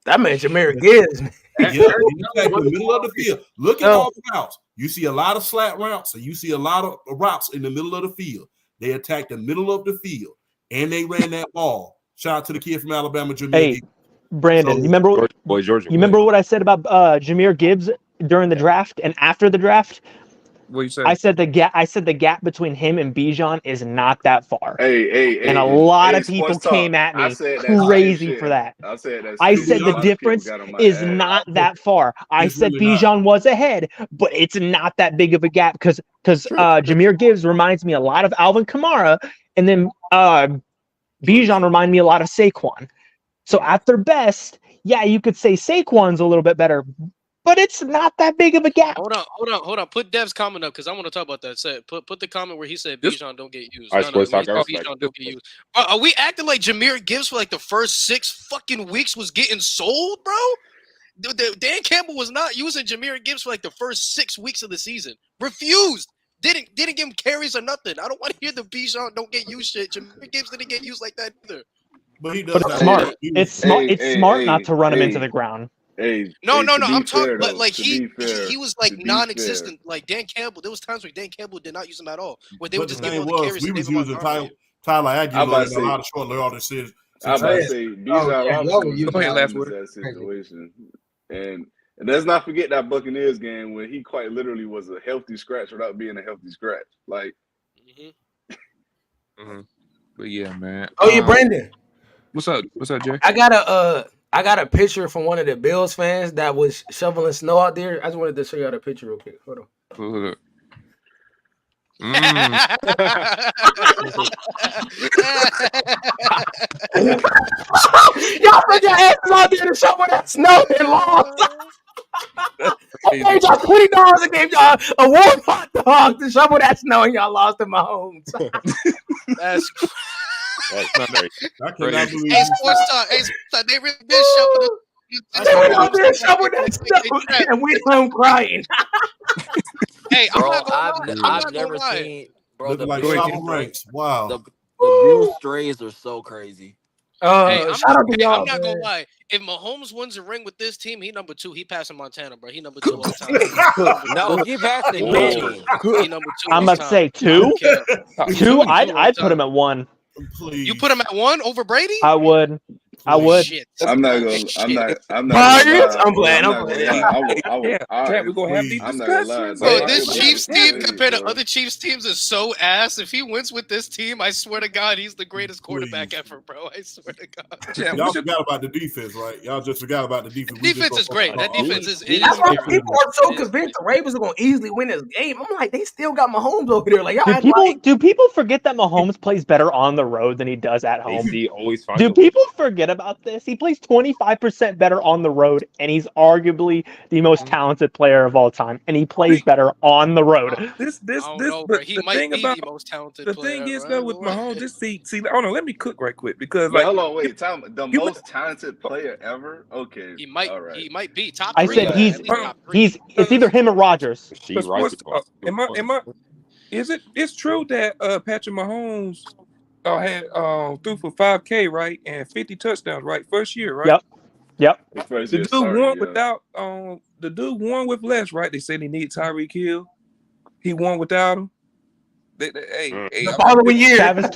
[SPEAKER 12] That man Jahmyr Gibbs.
[SPEAKER 5] Yeah, they attacked the middle of the field. Look at all the routes. You see a lot of slat routes, and you see a lot of routes in the middle of the field. They attacked the middle of the field, and they ran that ball. Shout out to the kid from Alabama, Jahmyr
[SPEAKER 8] Hey,
[SPEAKER 5] Gibbs.
[SPEAKER 8] Brandon, you remember what I said about Jahmyr Gibbs during the draft and after the draft?
[SPEAKER 1] What you say?
[SPEAKER 8] I said the gap between him and Bijan is not that far.
[SPEAKER 10] And
[SPEAKER 8] a lot of people came at me crazy for that. I said the difference is not that far. I said Bijan was ahead, but it's not that big of a gap because Jahmyr Gibbs reminds me a lot of Alvin Kamara, and then Bijan reminded me a lot of Saquon. So at their best, yeah, you could say Saquon's a little bit better, but it's not that big of a gap.
[SPEAKER 4] Hold on. Put Dev's comment up because I want to talk about that. Say, put the comment where he said Bijan don't get used. Bijan don't get used. Are we acting like Jahmyr Gibbs for like the first 6 fucking weeks was getting sold, bro? Dan Campbell was not using Jahmyr Gibbs for like the first 6 weeks of the season. Refused. Didn't give him carries or nothing. I don't want to hear the Bijan don't get used shit. Jahmyr Gibbs didn't get used like that either.
[SPEAKER 5] But he does.
[SPEAKER 8] But it's smart. It's smart not to run him into the ground.
[SPEAKER 4] No. I'm talking, but like he was like non-existent. Like Dan Campbell, there was times where Dan Campbell did not use him at all. Where they would just give him the carries.
[SPEAKER 5] We
[SPEAKER 4] and
[SPEAKER 5] was
[SPEAKER 4] leave him
[SPEAKER 5] using
[SPEAKER 4] on
[SPEAKER 5] Tyler Aguilar and a
[SPEAKER 10] say-
[SPEAKER 5] lot of short all this shit.
[SPEAKER 10] I'm about to say Bijan Robinson was
[SPEAKER 1] Go ahead, last
[SPEAKER 10] in
[SPEAKER 1] word.
[SPEAKER 10] that situation, and let's not forget that Buccaneers game when he quite literally was a healthy scratch without being a healthy scratch. Like,
[SPEAKER 1] But yeah, man.
[SPEAKER 12] Oh yeah, Brandon.
[SPEAKER 1] What's up, Jay?
[SPEAKER 12] I got a picture from one of the Bills fans that was shoveling snow out there. I just wanted to show you the picture real quick. Hold on.
[SPEAKER 1] Hold up.
[SPEAKER 12] Y'all put your asses out there to shovel that snow and lost. I paid y'all $20 and gave y'all a warm hot dog to shovel that snow, and y'all lost in my homes.
[SPEAKER 4] That's
[SPEAKER 11] not very.
[SPEAKER 5] I cannot believe.
[SPEAKER 4] Hey, sports talk. They really did shovel
[SPEAKER 12] Out there shovel that snow, and we home crying.
[SPEAKER 4] Hey, I'm
[SPEAKER 9] Bro,
[SPEAKER 4] not gonna lie.
[SPEAKER 9] I've never seen. Bro,
[SPEAKER 5] Look
[SPEAKER 9] the
[SPEAKER 5] like
[SPEAKER 9] Bills-
[SPEAKER 5] shovel ranks. Wow.
[SPEAKER 9] the Bills strays are so crazy.
[SPEAKER 4] Hey,
[SPEAKER 12] Shout out to y'all.
[SPEAKER 4] I'm not gonna
[SPEAKER 12] man.
[SPEAKER 4] lie. If Mahomes wins a ring with this team, he number 2. He passing Montana, bro. He number 2 all the time.
[SPEAKER 9] No, keep passing Manny.
[SPEAKER 4] He number 2.
[SPEAKER 8] I'm
[SPEAKER 4] all
[SPEAKER 8] about
[SPEAKER 4] the
[SPEAKER 8] to say
[SPEAKER 4] time.
[SPEAKER 8] 2. 2. I'd put him at 1.
[SPEAKER 5] Please.
[SPEAKER 4] You put him at 1 over Brady?
[SPEAKER 8] I would.
[SPEAKER 4] Shit.
[SPEAKER 10] I'm not gonna
[SPEAKER 12] Myers? I'm playing.
[SPEAKER 1] Chad, we gonna have these
[SPEAKER 10] I'm not gonna lie.
[SPEAKER 1] discussions.
[SPEAKER 4] Bro,
[SPEAKER 10] Like,
[SPEAKER 4] this
[SPEAKER 10] it
[SPEAKER 4] Chiefs
[SPEAKER 10] was
[SPEAKER 4] team
[SPEAKER 10] crazy,
[SPEAKER 4] compared to
[SPEAKER 10] bro.
[SPEAKER 4] other Chiefs teams is so ass. If he wins with this team, I swear to God, he's the greatest quarterback
[SPEAKER 5] Please.
[SPEAKER 4] ever, bro. I swear to God.
[SPEAKER 1] Chad,
[SPEAKER 5] Y'all
[SPEAKER 1] we should-
[SPEAKER 5] forgot about the defense, right? Y'all just forgot about the defense.
[SPEAKER 4] The defense is great. That defense is.
[SPEAKER 12] That's why people are so convinced the Ravens are going to easily win this game. I'm like, they still got Mahomes over there. Like, y'all
[SPEAKER 8] Do people forget that Mahomes plays better on the road than he does at home?
[SPEAKER 11] AC always finds
[SPEAKER 8] Do
[SPEAKER 11] a way.
[SPEAKER 8] people forget about this. He plays 25% better on the road, and he's arguably the most talented player of all time. And he plays better on the road.
[SPEAKER 4] I don't know, bro. He might be the most talented
[SPEAKER 1] the
[SPEAKER 4] player.
[SPEAKER 1] thing is
[SPEAKER 4] right?
[SPEAKER 1] though with Mahomes, just see. Hold on, let me cook right quick because
[SPEAKER 10] Wait,
[SPEAKER 1] like,
[SPEAKER 10] hold on, wait. Tom, the
[SPEAKER 1] you-
[SPEAKER 10] most talented player ever. Okay,
[SPEAKER 4] He might.
[SPEAKER 10] All right.
[SPEAKER 4] He might be top
[SPEAKER 8] I
[SPEAKER 4] three.
[SPEAKER 8] said
[SPEAKER 4] at
[SPEAKER 8] he's
[SPEAKER 4] least top three.
[SPEAKER 8] it's either him or Rodgers.
[SPEAKER 11] She right.
[SPEAKER 1] Is it's true that Patrick Mahomes had threw for 5K, right, and 50 touchdowns, right, first year, right?
[SPEAKER 8] Yep.
[SPEAKER 10] The first
[SPEAKER 1] The
[SPEAKER 10] year
[SPEAKER 1] dude
[SPEAKER 10] started,
[SPEAKER 1] won
[SPEAKER 10] yeah.
[SPEAKER 1] without the dude won with less, right? They said he needed Tyreek Hill. He won without him. Hey,
[SPEAKER 12] The following year,
[SPEAKER 8] Travis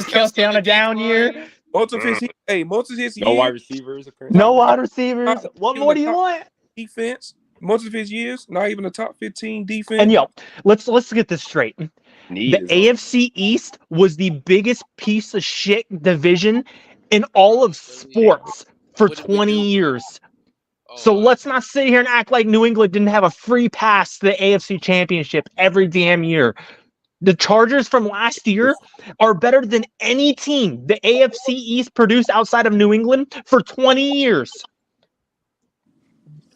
[SPEAKER 8] Kelce on a down year.
[SPEAKER 1] Most of his
[SPEAKER 11] No wide
[SPEAKER 1] years,
[SPEAKER 11] receivers.
[SPEAKER 8] No wide receivers. What more do you want?
[SPEAKER 1] defense. Most of his years, not even a top 15 defense.
[SPEAKER 8] And let's get this straight.
[SPEAKER 11] Need
[SPEAKER 8] The
[SPEAKER 11] is
[SPEAKER 8] AFC East was the biggest piece of shit division in all of sports for
[SPEAKER 4] What did we
[SPEAKER 8] 20
[SPEAKER 4] do?
[SPEAKER 8] years.
[SPEAKER 4] Oh,
[SPEAKER 8] So let's not sit here and act like New England didn't have a free pass to the AFC Championship every damn year. The Chargers from last year are better than any team the AFC East produced outside of New England for 20 years.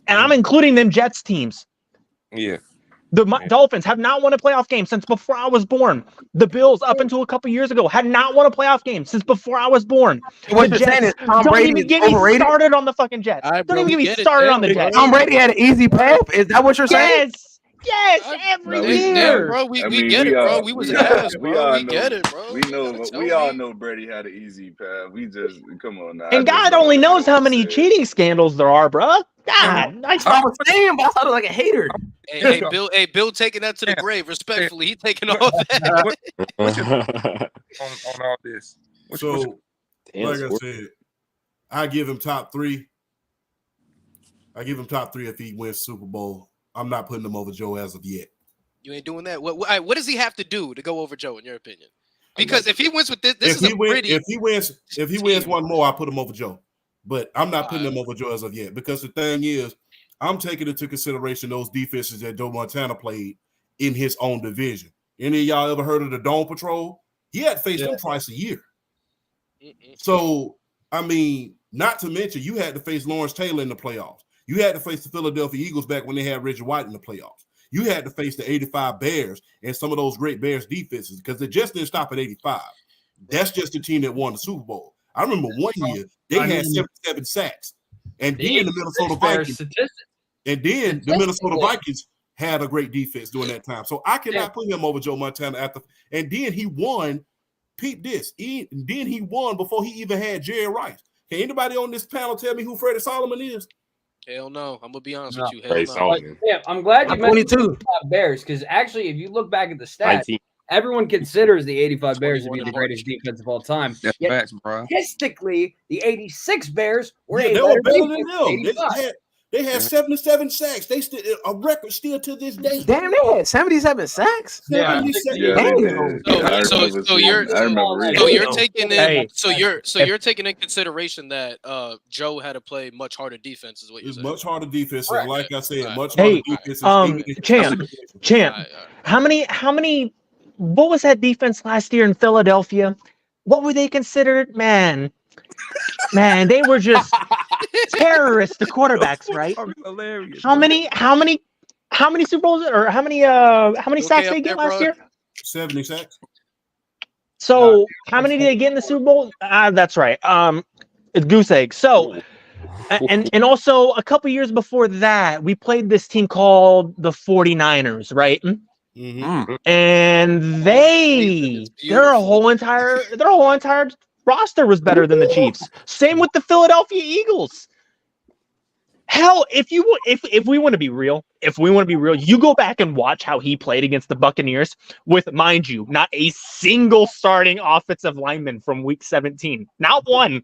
[SPEAKER 8] And I'm including them Jets teams.
[SPEAKER 1] Yeah.
[SPEAKER 8] The Dolphins have not won a playoff game since before I was born. The Bills, up until a couple years ago, had not won a playoff game since before I was born.
[SPEAKER 12] What
[SPEAKER 8] The
[SPEAKER 12] you're saying is
[SPEAKER 8] Jets,
[SPEAKER 12] Tom
[SPEAKER 8] don't
[SPEAKER 12] Brady
[SPEAKER 8] even
[SPEAKER 12] is
[SPEAKER 8] get me
[SPEAKER 12] overrated?
[SPEAKER 8] started on the fucking Jets.
[SPEAKER 4] All right,
[SPEAKER 8] Don't
[SPEAKER 4] bro,
[SPEAKER 8] even
[SPEAKER 4] we
[SPEAKER 8] get me
[SPEAKER 4] get it,
[SPEAKER 8] started
[SPEAKER 4] man.
[SPEAKER 8] on the
[SPEAKER 4] We
[SPEAKER 8] Jets.
[SPEAKER 12] Tom Brady had an easy path. Is that what you're saying?
[SPEAKER 8] Yes, every
[SPEAKER 10] No,
[SPEAKER 8] year.
[SPEAKER 4] bro, we
[SPEAKER 10] I mean,
[SPEAKER 4] get it, bro. We was ass,
[SPEAKER 10] we
[SPEAKER 4] bro.
[SPEAKER 10] all
[SPEAKER 4] We
[SPEAKER 10] know,
[SPEAKER 4] get it, bro.
[SPEAKER 10] We know,
[SPEAKER 4] Tell
[SPEAKER 10] we all
[SPEAKER 4] me.
[SPEAKER 10] know Brady had an easy path. We just come on now.
[SPEAKER 8] And God only knows how many cheating scandals there are, bro. God,
[SPEAKER 12] That's what I was saying, but I sounded like a hater.
[SPEAKER 4] Hey, Bill taking that to the grave. Respectfully, he taking all that.
[SPEAKER 1] What's your on all this?
[SPEAKER 5] So, like I said, I give him top 3. I give him top 3 if he wins Super Bowl. I'm not putting him over Joe as of yet.
[SPEAKER 4] You ain't doing that. What does he have to do to go over Joe, in your opinion? Because if he wins with this
[SPEAKER 5] If
[SPEAKER 4] is a pretty.
[SPEAKER 5] if he wins one more, I put him over Joe. But I'm not putting him over Joe as of yet because the thing is, I'm taking into consideration those defenses that Joe Montana played in his own division. Any of y'all ever heard of the Dome Patrol? He had faced them twice a year. So, I mean, not to mention, you had to face Lawrence Taylor in the playoffs. You had to face the Philadelphia Eagles back when they had Reggie White in the playoffs. You had to face the 85 Bears and some of those great Bears defenses because they just didn't stop at 85. That's just the team that won the Super Bowl. I remember one year they had 77 sacks, and then the Minnesota Vikings. And then the Minnesota Vikings had a great defense during that time. So I cannot put him over Joe Montana after. And then he won. Peep this. Then he won before he even had Jerry Rice. Can anybody on this panel tell me who Freddie Solomon is?
[SPEAKER 4] Hell no. I'm gonna be honest with you.
[SPEAKER 11] Freddie Solomon.
[SPEAKER 7] Yeah, I'm glad you mentioned the Bears because actually, if you look back at the stats,
[SPEAKER 11] 19.
[SPEAKER 7] everyone considers the 85 Bears to be the greatest defense of all time.
[SPEAKER 1] That's
[SPEAKER 7] Yet,
[SPEAKER 1] facts, bro.
[SPEAKER 7] statistically, the 86 Bears were
[SPEAKER 5] Yeah,
[SPEAKER 7] a
[SPEAKER 5] they were better
[SPEAKER 7] defense
[SPEAKER 5] than
[SPEAKER 7] than
[SPEAKER 5] them.
[SPEAKER 7] 85.
[SPEAKER 5] They had 77 sacks. They still a record still to this day.
[SPEAKER 12] Damn, they had 77 sacks.
[SPEAKER 10] Yeah,
[SPEAKER 4] So you're taking in you're taking in consideration that Joe had to play much harder defense is what you're
[SPEAKER 5] It's
[SPEAKER 4] saying.
[SPEAKER 5] much harder defense. And like I said, much
[SPEAKER 8] Hey,
[SPEAKER 5] harder defense.
[SPEAKER 8] Champ, how many what was that defense last year in Philadelphia? What were they considered? Man, they were just terrorists, the quarterbacks, right?
[SPEAKER 1] Hilarious.
[SPEAKER 8] How many Super Bowls or how many sacks did they get last year?
[SPEAKER 5] 70 sacks.
[SPEAKER 8] So how many did they get in the Super Bowl? That's right. It's goose egg. So and also a couple years before that, we played this team called the 49ers, right?
[SPEAKER 5] Mm-hmm.
[SPEAKER 8] And their whole entire roster was better than the Chiefs. Same with the Philadelphia Eagles. Hell, if we want to be real, you go back and watch how he played against the Buccaneers with, mind you, not a single starting offensive lineman from week 17. Not one.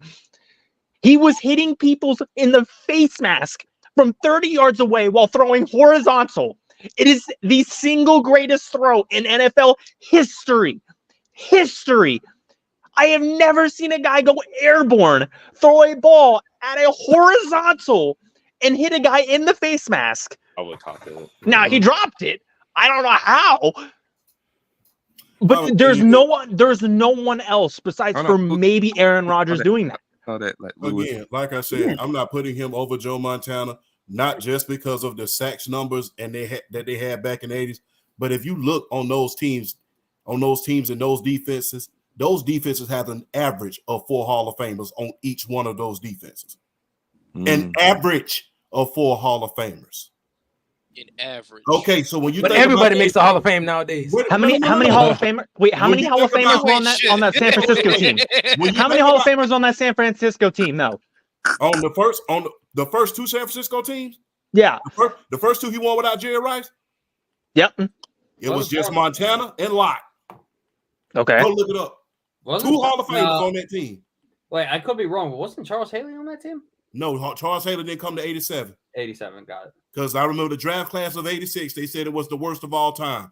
[SPEAKER 8] He was hitting people in the face mask from 30 yards away while throwing horizontal. It is the single greatest throw in NFL history. I have never seen a guy go airborne, throw a ball at a horizontal, and hit a guy in the face mask.
[SPEAKER 11] I would cop it.
[SPEAKER 8] Now, he dropped it. I don't know how. But there's no one else besides for maybe Aaron Rodgers doing that.
[SPEAKER 1] Saw that like Lewis.
[SPEAKER 5] Again, like I said, I'm not putting him over Joe Montana, not just because of the sacks numbers and that they had back in the 80s, but if you look on those teams and those defenses have an average of 4 Hall of Famers on each one of those defenses. An average of 4 Hall of Famers.
[SPEAKER 4] An average.
[SPEAKER 5] Okay, so when you
[SPEAKER 12] But
[SPEAKER 5] think
[SPEAKER 12] everybody
[SPEAKER 5] about
[SPEAKER 12] makes the Hall of Fame nowadays.
[SPEAKER 8] How many Hall of Famers? Wait, how many Hall of Famers were on that San Francisco team? How many Hall of Famers on that San Francisco team? No.
[SPEAKER 5] On the first 2 San Francisco teams?
[SPEAKER 8] Yeah.
[SPEAKER 5] The first 2 he won without Jerry Rice?
[SPEAKER 8] Yep.
[SPEAKER 5] It was just Montana and Lott.
[SPEAKER 8] Okay.
[SPEAKER 5] Go look it up. 2 Hall of Famers on that team.
[SPEAKER 7] Wait, I could be wrong, but wasn't Charles Haley on that team?
[SPEAKER 5] No, Charles Haley didn't come to 87.
[SPEAKER 7] 87, got it.
[SPEAKER 5] Because I remember the draft class of 86, they said it was the worst of all time.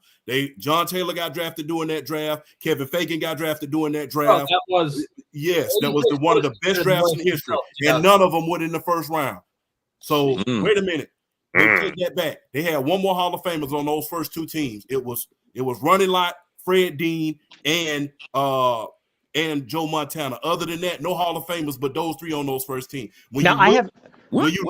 [SPEAKER 5] John Taylor got drafted during that draft. Kevin Fagan got drafted during that draft.
[SPEAKER 7] that was
[SPEAKER 5] one of the best drafts in history. And none of them went in the first round. So wait a minute. They take that back. They had one more Hall of Famers on those first 2 teams. It was Ronnie Lott, Fred Dean, and Joe Montana. Other than that, no Hall of Famers, but those 3 on those first team. When you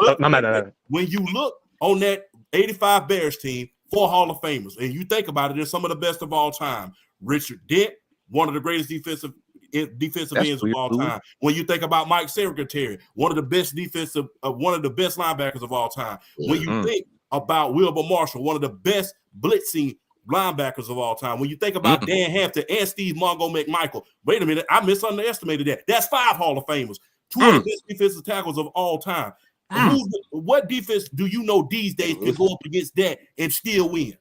[SPEAKER 5] look on that 85 Bears team, 4 Hall of Famers, and you think about it, they're some of the best of all time. Richard Dent, one of the greatest defensive ends of all time. When you think about Mike Secretary, one of the best linebackers of all time. When you think about Wilbur Marshall, one of the best blitzing linebackers of all time. When you think about Dan Hampton and Steve Mongo McMichael, wait a minute, I misunderestimated that. That's 5 Hall of Famers, 2 of the best defensive tackles of all time. What defense do you know these days can go up against that and still win?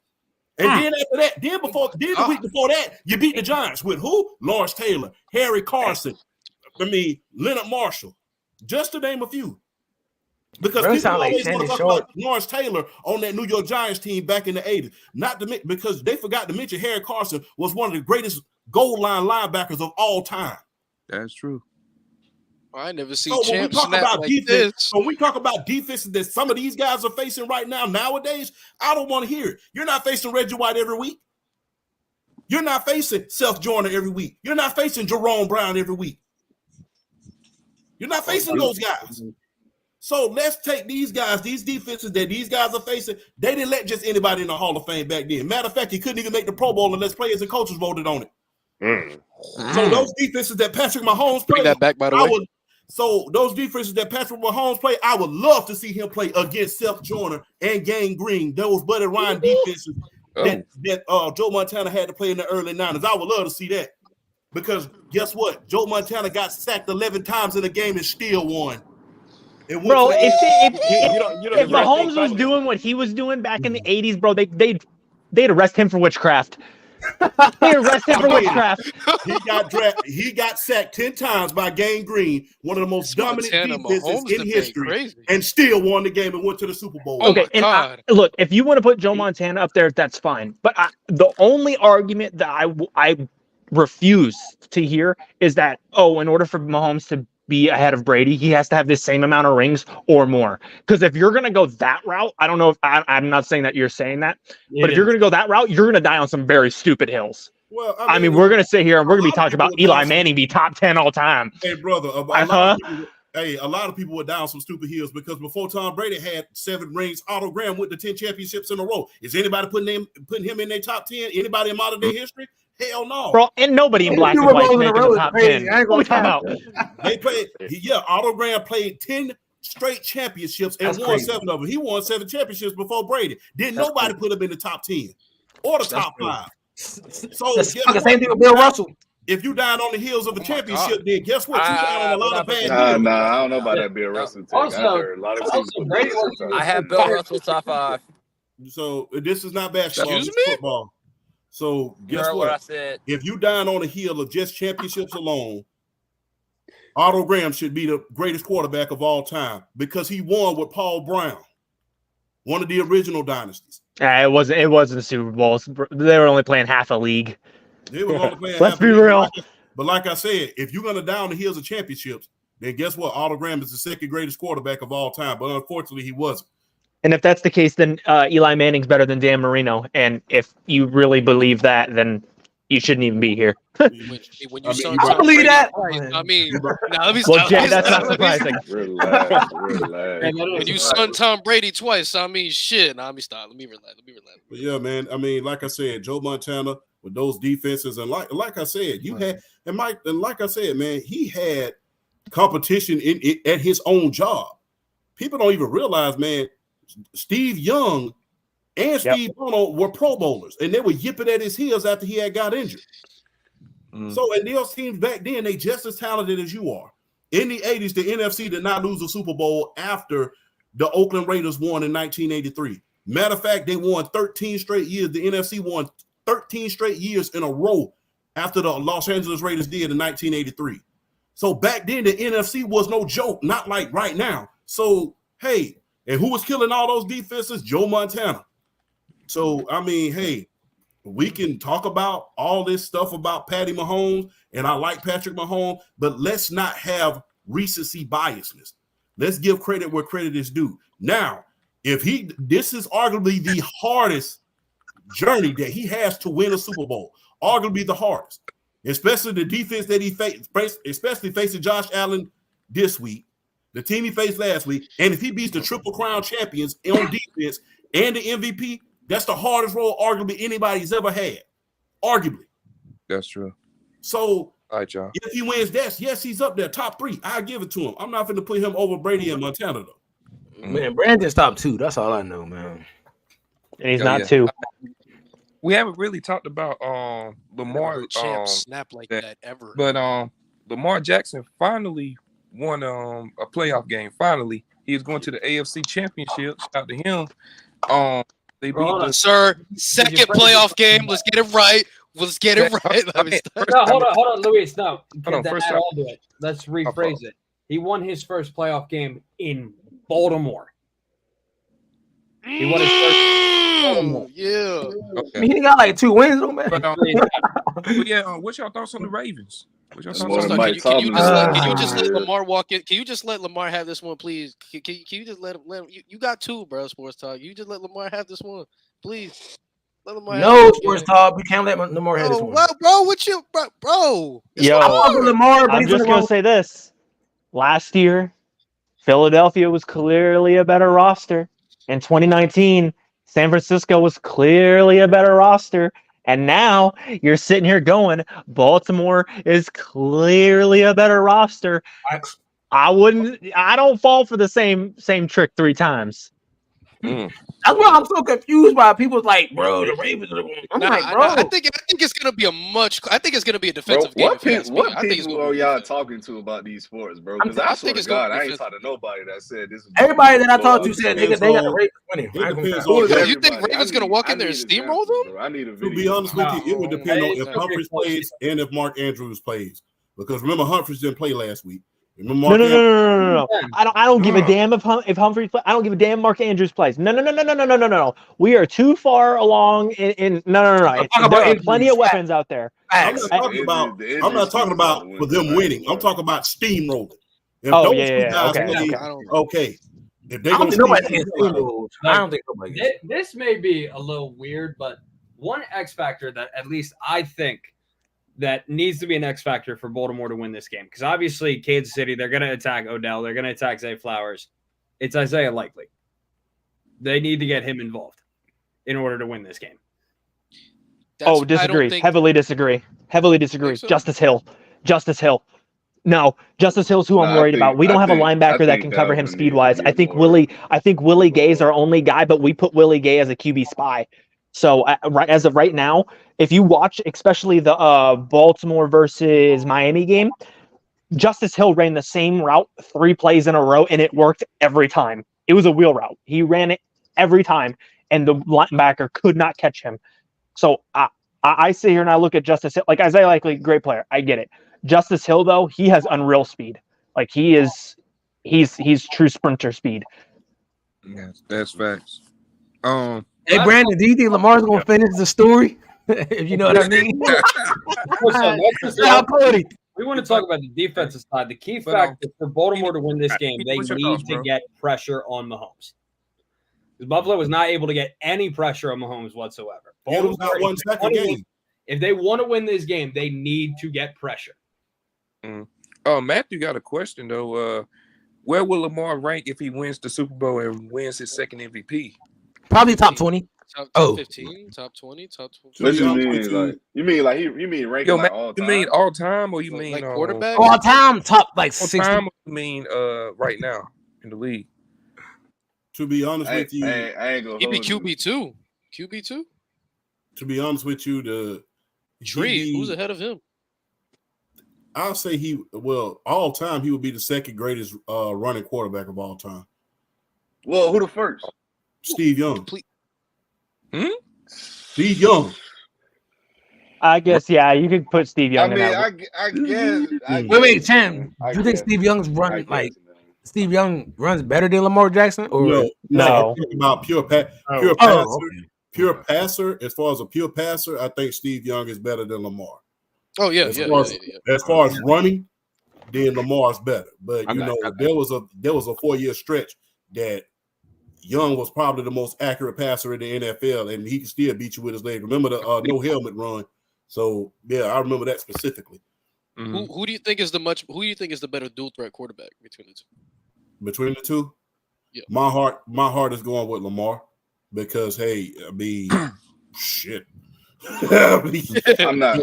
[SPEAKER 5] And then after that, the week before that, you beat the Giants with who? Lawrence Taylor, Harry Carson, Leonard Marshall, just to name a few. Because people always want to talk about Lawrence Taylor on that New York Giants team back in the 80s. Because they forgot to mention Harry Carson was one of the greatest goal line linebackers of all time.
[SPEAKER 1] That's true.
[SPEAKER 4] I never see
[SPEAKER 5] when we talk about defenses that some of these guys are facing right now, nowadays, I don't want to hear it. You're not facing Reggie White every week. You're not facing Seth Joyner every week. You're not facing Jerome Brown every week. You're not facing those guys. So let's take these guys, these defenses that these guys are facing. They didn't let just anybody in the Hall of Fame back then. Matter of fact, you couldn't even make the Pro Bowl unless players and coaches voted on it. So those defenses that Patrick Mahomes played,
[SPEAKER 4] that back, by the way.
[SPEAKER 5] So those defenses that Patrick Mahomes play, I would love to see him play against Seth Joyner and Gang Green. Those Buddy Ryan defenses that Joe Montana had to play in the early 90s. I would love to see that. Because guess what? Joe Montana got sacked 11 times in a game and still won.
[SPEAKER 8] Bro, if Mahomes was doing what he was doing back in the 80s, bro, they'd arrest him for witchcraft. They arrest him for witchcraft.
[SPEAKER 5] He got sacked 10 times by Gang Green, one of the most dominant defenses in history, and still won the game and went to the Super Bowl.
[SPEAKER 8] Okay, look, if you want to put Joe Montana up there, that's fine. But the only argument that I refuse to hear is that, in order for Mahomes to be ahead of Brady, he has to have the same amount of rings or more. Because if you're going to go that route, I don't know if I'm not saying that you're saying that, but if you're going to go that route, you're going to die on some very stupid hills.
[SPEAKER 5] Well,
[SPEAKER 8] I mean, we're going to sit here and we're going to be talking about Eli Manning be top 10 all time.
[SPEAKER 5] Hey, brother, a lot of people were down some stupid hills because before Tom Brady had 7 rings, Otto Graham went to 10 championships in a row. Is anybody putting him in their top 10? Anybody in modern day history? Hell no.
[SPEAKER 8] Bro, and nobody in black and white making the top 10. What are we talking about?
[SPEAKER 5] They played, Otto Graham played 10 straight championships and won 7 of them. He won 7 championships before Brady. Didn't nobody put him in the top 10 or the top 5. So
[SPEAKER 12] the same thing with Bill Russell.
[SPEAKER 5] If you died on the heels of a championship, then guess what? You died on a lot of bad
[SPEAKER 10] deals. I don't know about that Bill Russell take. I heard a lot of people.
[SPEAKER 9] I have Bill Russell top 5.
[SPEAKER 5] So this is not basketball, it's football. So guess what?
[SPEAKER 9] I said.
[SPEAKER 5] If you dine on the heel of just championships alone, Otto Graham should be the greatest quarterback of all time because he won with Paul Brown, one of the original dynasties.
[SPEAKER 8] It wasn't the Super Bowl. They were only playing half a league.
[SPEAKER 5] They were only playing
[SPEAKER 8] Let's be real.
[SPEAKER 5] But like I said, if you're going to down the heels of championships, then guess what? Otto Graham is the second greatest quarterback of all time. But unfortunately, he wasn't.
[SPEAKER 8] And if that's the case, then Eli Manning's better than Dan Marino. And if you really believe that, then you shouldn't even be here.
[SPEAKER 4] When you son
[SPEAKER 12] I
[SPEAKER 4] Tom
[SPEAKER 12] believe
[SPEAKER 4] Brady
[SPEAKER 12] that.
[SPEAKER 4] twice, I mean, now let me
[SPEAKER 8] Well,
[SPEAKER 4] stop.
[SPEAKER 8] Jay, that's not surprising.
[SPEAKER 10] Relax, relax.
[SPEAKER 4] When you son Tom Brady twice, I mean, shit. Now let me stop. Let me relax.
[SPEAKER 5] But yeah, man. I mean, like I said, Joe Montana with those defenses, and like I said, you had and like I said, man, he had competition at his own job. People don't even realize, man. Steve Young and Steve Bono were Pro Bowlers, and they were yipping at his heels after he had got injured. So, and those teams back then, they just as talented as you are. In the 80s, the NFC did not lose a Super Bowl after the Oakland Raiders won in 1983. Matter of fact, they won 13 straight years. The NFC won 13 straight years in a row after the Los Angeles Raiders did in 1983. So back then, the NFC was no joke, not like right now. So, hey, and who was killing all those defenses? Joe Montana. So, I mean, hey, we can talk about all this stuff about Patty Mahomes, and I like Patrick Mahomes, but let's not have recency biasness. Let's give credit where credit is due. Now, this is arguably the hardest journey that he has to win a Super Bowl, arguably the hardest, especially the defense that he faced, especially facing Josh Allen this week, the team he faced last week, and if he beats the Triple Crown champions on defense and the MVP, that's the hardest role arguably anybody's ever had. Arguably.
[SPEAKER 1] That's true.
[SPEAKER 5] So
[SPEAKER 1] all right, y'all.
[SPEAKER 5] If he wins that, yes, he's up there, top 3. I'll give it to him. I'm not going to put him over Brady and Montana, though.
[SPEAKER 12] Man, Brandon's top 2. That's all I know, man.
[SPEAKER 8] And he's not 2.
[SPEAKER 1] We haven't really talked about Lamar.
[SPEAKER 4] Champ snap like that ever.
[SPEAKER 1] But Lamar Jackson finally won a playoff game. Finally, he was going to the AFC Championship. Shout out to him. They beat
[SPEAKER 4] sir. Second playoff game. Let's get it right. Let's get it right.
[SPEAKER 7] No, hold on, Luis. No,
[SPEAKER 1] First
[SPEAKER 7] I'll do it. Let's rephrase it. He won his first playoff game in Baltimore. He won his first. Baltimore.
[SPEAKER 4] Yeah.
[SPEAKER 12] Okay. I mean, he got like 2 wins, though, man.
[SPEAKER 1] But what's your thoughts on the Ravens? What's your thoughts
[SPEAKER 4] on can you just let Lamar walk in? Can you just let Lamar have this one, please? Can you just let him? You got 2, bro. Sports Talk. You just let Lamar have this one, please.
[SPEAKER 12] No, Sports Talk. You can't let Lamar have this one.
[SPEAKER 4] Well, bro, what you, bro?
[SPEAKER 8] Yo,
[SPEAKER 12] Lamar,
[SPEAKER 8] I'm just gonna say this. Last year, Philadelphia was clearly a better roster. In 2019, San Francisco was clearly a better roster. And now you're sitting here going, Baltimore is clearly a better roster. I don't fall for the same trick 3 times.
[SPEAKER 12] That's why I'm so confused by people like, bro, the Ravens are I'm like, bro.
[SPEAKER 4] I think it's gonna be a defensive game.
[SPEAKER 10] What people are y'all talking to about these sports, bro? Because I swear to God, I ain't talking to nobody that said this.
[SPEAKER 12] Everybody that I talked to said they got the Ravens winning.
[SPEAKER 4] You think Ravens gonna walk in there and steamroll them?
[SPEAKER 10] I need a video.
[SPEAKER 5] To be honest with you, it would depend on if Humphries plays and if Mark Andrews plays. Because remember, Humphries didn't play last week.
[SPEAKER 8] No. I don't give a damn if Humphries plays. I don't give a damn Mark Andrews plays. No. We are too far along in no. There are plenty of weapons out there.
[SPEAKER 5] I'm not talking about for them winning. I'm talking about steamrolling. Okay. If they don't steamroll,
[SPEAKER 12] I don't think nobody.
[SPEAKER 7] This may be a little weird, but one X factor that at least I think that needs to be an X factor for Baltimore to win this game. Because obviously, Kansas City, they're going to attack Odell. They're going to attack Zay Flowers. It's Isaiah Likely. They need to get him involved in order to win this game.
[SPEAKER 8] Disagree. Heavily disagree. So. Justice Hill. No, Justice Hill's who I'm worried about. We don't have a linebacker that can cover him speed-wise. I think Willie Gay is our only guy, but we put Willie Gay as a QB spy. So as of right now, if you watch, especially the Baltimore versus Miami game, Justice Hill ran the same route 3 plays in a row, and it worked every time. It was a wheel route. He ran it every time, and the linebacker could not catch him. So I sit here and I look at Justice Hill. Like, Isaiah Likely, great player. I get it. Justice Hill, though, he has unreal speed. Like, he's true sprinter speed.
[SPEAKER 1] Yeah, that's facts.
[SPEAKER 12] Hey, Brandon, do you think Lamar's going to finish the story? If you know what I mean.
[SPEAKER 7] We want to talk about the defensive side. The key factor for Baltimore to win this game, they need to get pressure on Mahomes. Because Buffalo was not able to get any pressure on Mahomes whatsoever.
[SPEAKER 5] Baltimore got 1 second game.
[SPEAKER 7] If they want to win this game, they need to get pressure.
[SPEAKER 1] Matthew got a question though. Where will Lamar rank if he wins the Super Bowl and wins his second MVP?
[SPEAKER 12] Probably top 20.
[SPEAKER 4] Top 15, top 20, top 20.
[SPEAKER 10] What you mean? Like you mean ranking
[SPEAKER 1] Yo,
[SPEAKER 10] like
[SPEAKER 1] Matt,
[SPEAKER 10] all
[SPEAKER 1] you
[SPEAKER 10] time?
[SPEAKER 1] mean all time or you mean
[SPEAKER 4] Like quarterback?
[SPEAKER 12] All time top like
[SPEAKER 1] all
[SPEAKER 12] 60.
[SPEAKER 1] time or you mean right now in the league?
[SPEAKER 5] To be honest with you,
[SPEAKER 10] I ain't gonna
[SPEAKER 4] He'd be
[SPEAKER 10] hold you.
[SPEAKER 4] QB2. QB2?
[SPEAKER 5] to be honest with you,
[SPEAKER 4] Tree, who's ahead of him?
[SPEAKER 5] I'll say all time he would be the second greatest running quarterback of all time.
[SPEAKER 10] Well, who the first?
[SPEAKER 5] Steve Young.
[SPEAKER 1] Hmm?
[SPEAKER 5] Steve Young.
[SPEAKER 8] I guess, yeah, you could put Steve Young
[SPEAKER 10] I
[SPEAKER 8] in
[SPEAKER 10] mean,
[SPEAKER 8] that.
[SPEAKER 10] I guess.
[SPEAKER 12] Wait, Chan. You think Steve Young's running like Steve Young runs better than Lamar Jackson? Or
[SPEAKER 5] No.
[SPEAKER 8] No.
[SPEAKER 5] I'm talking about pure passer.
[SPEAKER 12] okay.
[SPEAKER 5] Pure passer. As far as a pure passer, I think Steve Young is better than Lamar.
[SPEAKER 4] Oh, yeah,
[SPEAKER 5] As
[SPEAKER 4] yeah.
[SPEAKER 5] far as running, then Lamar's better. But there was a 4-year stretch that Young was probably the most accurate passer in the NFL, and he can still beat you with his leg. Remember the no helmet run? So yeah, I remember that specifically.
[SPEAKER 4] Who do you think is the better dual threat quarterback between the two?
[SPEAKER 5] Between the two,
[SPEAKER 4] yeah.
[SPEAKER 5] My heart is going with Lamar because hey, I mean, shit.
[SPEAKER 10] I'm not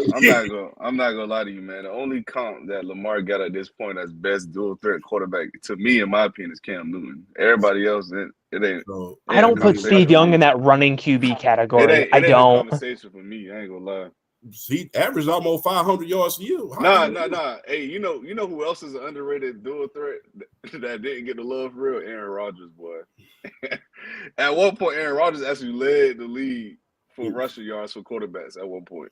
[SPEAKER 10] gonna lie to you, man. The only comp that Lamar got at this point as best dual threat quarterback, to me, in my opinion, is Cam Newton. Everybody else, it ain't.
[SPEAKER 8] I don't put Steve Young in that running QB category. I
[SPEAKER 10] It ain't
[SPEAKER 8] don't.
[SPEAKER 10] a conversation for me. I ain't gonna lie.
[SPEAKER 5] He averaged almost 500 yards a year.
[SPEAKER 10] Nah. Hey, you know who else is an underrated dual threat that didn't get the love for real? Aaron Rodgers, boy. At one point, Aaron Rodgers actually led the league for rushing yards for quarterbacks at one point.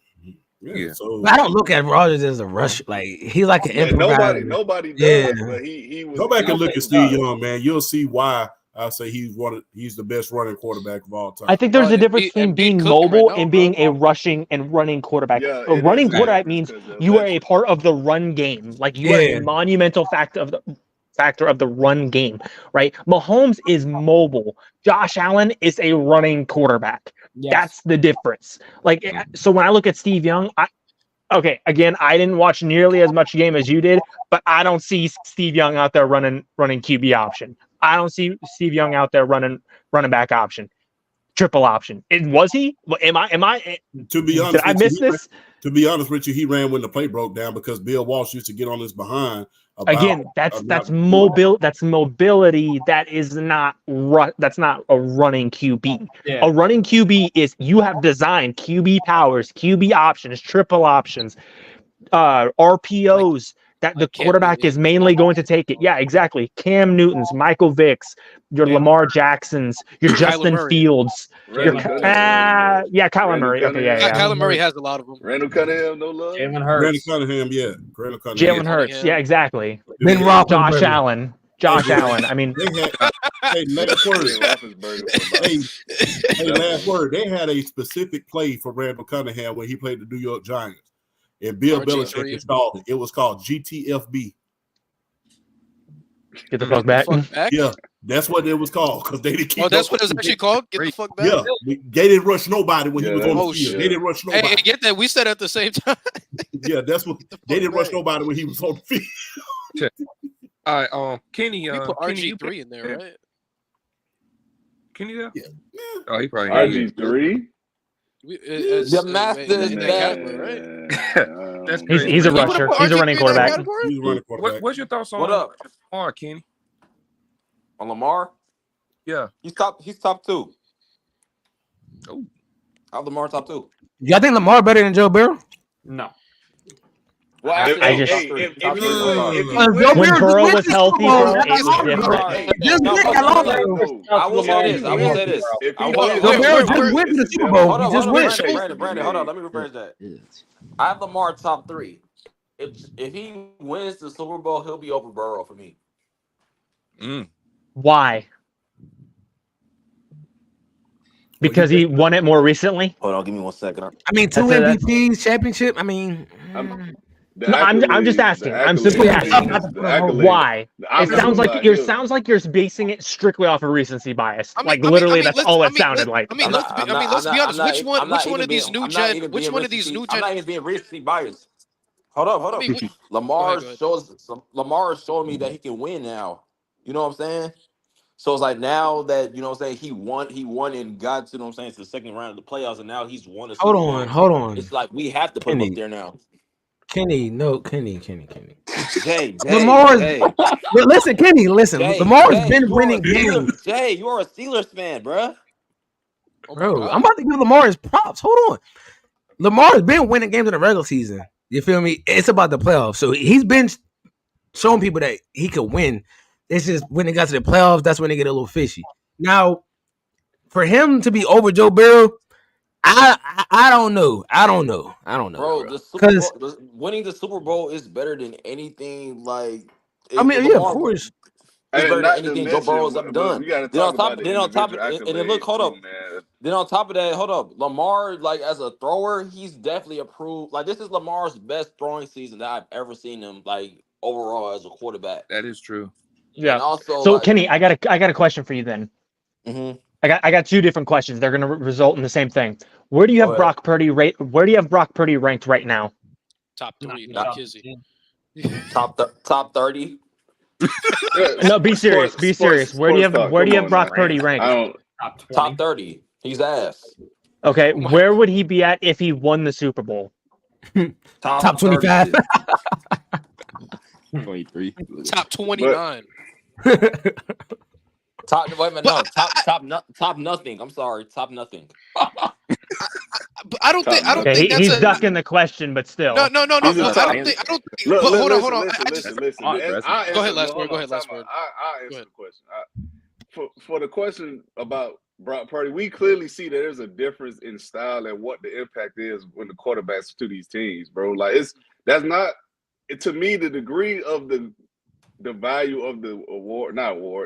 [SPEAKER 5] Yeah. So
[SPEAKER 12] I don't look at Rodgers as a rush. Like he's like an improviser.
[SPEAKER 10] Nobody does.
[SPEAKER 12] Yeah.
[SPEAKER 10] But he was.
[SPEAKER 5] Go back and look at
[SPEAKER 10] was
[SPEAKER 5] Steve
[SPEAKER 10] not.
[SPEAKER 5] Young, man. You'll see why I say he's the best running quarterback of all time.
[SPEAKER 8] I think there's a difference between being mobile and being a rushing and running quarterback.
[SPEAKER 10] Yeah,
[SPEAKER 8] A running
[SPEAKER 10] is.
[SPEAKER 8] quarterback means you are a part of the run game. Like you are a monumental factor of the run game, right? Mahomes is mobile. Josh Allen is a running quarterback.
[SPEAKER 7] Yes.
[SPEAKER 8] That's the difference. Like, so when I look at Steve Young, again, I didn't watch nearly as much game as you did, but I don't see Steve Young out there running QB option. I don't see Steve Young out there running back option, triple option. Was he? Am I?
[SPEAKER 5] To be honest,
[SPEAKER 8] did I miss this?
[SPEAKER 5] To be honest with you, he ran when the play broke down because Bill Walsh used to get on his behind.
[SPEAKER 8] Again, that's mobile. That's mobility. That is not that's not a running QB.
[SPEAKER 7] Yeah.
[SPEAKER 8] A running QB is you have designed QB powers, QB options, triple options, RPOs. That the quarterback is mainly going to take it. Yeah, exactly. Cam Newton's, Michael Vick's, your Lamar Jacksons, your Justin Fields. Kyler Murray. Okay, yeah.
[SPEAKER 4] Kyler Murray has a lot of them.
[SPEAKER 10] Randall Cunningham, no love.
[SPEAKER 7] Jalen Hurts.
[SPEAKER 8] Jalen Hurts. Yeah, exactly.
[SPEAKER 12] Ben
[SPEAKER 8] Josh Allen. I mean,
[SPEAKER 5] last word. They had a specific play for Randall Cunningham when he played the New York Giants. And Bill Belichick installed it. It was called GTFB.
[SPEAKER 8] Get the fuck back.
[SPEAKER 5] Yeah, that's what it was called because they didn't keep.
[SPEAKER 4] Oh, that's what it was actually called. Get the fuck back.
[SPEAKER 5] Yeah, they didn't rush nobody when he was on the field.
[SPEAKER 10] Shit.
[SPEAKER 5] They didn't rush nobody.
[SPEAKER 4] Hey, get that. We said at the same time.
[SPEAKER 5] Yeah, that's what they didn't rush nobody when he was on the field.
[SPEAKER 1] All right, Kenny.
[SPEAKER 4] We put
[SPEAKER 1] Kenny,
[SPEAKER 4] RG3 in there, right?
[SPEAKER 1] Kenny there?
[SPEAKER 5] Yeah.
[SPEAKER 1] Oh, he probably
[SPEAKER 10] RG3.
[SPEAKER 9] The master is
[SPEAKER 10] back.
[SPEAKER 1] That's
[SPEAKER 8] he's a rusher. He's a running quarterback.
[SPEAKER 5] He's a running quarterback.
[SPEAKER 1] What's your thoughts on
[SPEAKER 9] What up?
[SPEAKER 1] Lamar, Kenny?
[SPEAKER 9] On Lamar?
[SPEAKER 1] Yeah.
[SPEAKER 9] He's top 2.
[SPEAKER 1] Oh.
[SPEAKER 9] I have Lamar top 2.
[SPEAKER 12] Y'all think Lamar better than Joe Burrow?
[SPEAKER 7] No.
[SPEAKER 10] Well,
[SPEAKER 8] I just
[SPEAKER 10] if
[SPEAKER 8] when Burrow was healthy, bro, it was different.
[SPEAKER 9] I will say this. Brandon, hold on. Let me rephrase that. I have Lamar top 3. If he wins the Super Bowl, he'll be over Burrow for me.
[SPEAKER 8] Why? Because he won it more recently.
[SPEAKER 9] Hold on, give me 1 second.
[SPEAKER 12] I mean, 2 MVPs, championship. I mean,
[SPEAKER 8] No, I'm just asking. I'm simply asking. Why? It sounds like you're basing it strictly off of recency bias. Literally, that's all it sounded like.
[SPEAKER 4] Let's be honest. Which one of these new gen? Which one of these new gen?
[SPEAKER 9] I'm not even being recency biased. Hold up. Lamar showed me that he can win now. You know what I'm saying? So it's like now that, you know what I'm saying, he won and got to, you know what I'm saying, to the second round of the playoffs, and now he's won a Super Bowl.
[SPEAKER 12] Hold on.
[SPEAKER 9] It's like we have to put him up there now.
[SPEAKER 12] Kenny.
[SPEAKER 9] Jay.
[SPEAKER 12] Listen, Kenny, listen. Lamar's been winning games.
[SPEAKER 9] Jay, you are a Steelers fan, bro.
[SPEAKER 12] Bro, I'm about to give Lamar his props. Hold on. Lamar's been winning games in the regular season. You feel me? It's about the playoffs. So he's been showing people that he could win. It's just when it got to the playoffs, that's when they get a little fishy. Now, for him to be over Joe Burrow, I don't know.
[SPEAKER 9] Bro, winning the Super Bowl is better than anything. Like,
[SPEAKER 12] of course.
[SPEAKER 9] It's better than anything Joe Burrow's ever done. Then on top of that, hold up. Lamar, like as a thrower, he's definitely approved. Like this is Lamar's best throwing season that I've ever seen him like overall as a quarterback.
[SPEAKER 1] That is true.
[SPEAKER 8] Yeah.
[SPEAKER 9] And also,
[SPEAKER 8] so Kenny, I got a question for you then.
[SPEAKER 9] Mm-hmm.
[SPEAKER 8] I got two different questions. They're going to result in the same thing. Where do you have Brock Purdy Where do you have Brock Purdy ranked right now?
[SPEAKER 4] Top 3, not Kizzy.
[SPEAKER 9] Top 30.
[SPEAKER 8] No, be serious. Be serious. Where do you have Brock Purdy ranked?
[SPEAKER 9] Top 30. He's ass.
[SPEAKER 8] Okay, where would he be at if he won the Super Bowl?
[SPEAKER 12] Top 25.
[SPEAKER 11] 23.
[SPEAKER 4] Top 29.
[SPEAKER 9] Top nothing. I'm sorry, top nothing.
[SPEAKER 4] But I don't think that's
[SPEAKER 8] he's ducking the question, but still.
[SPEAKER 4] No. I don't think.
[SPEAKER 10] Look,
[SPEAKER 4] but hold on.
[SPEAKER 10] Listen.
[SPEAKER 4] Go ahead, last word. I'll answer
[SPEAKER 10] the question. For the question about Brock Purdy, we clearly see that there's a difference in style and what the impact is when the quarterbacks to these teams, bro. Like that's not to me the degree of the value of the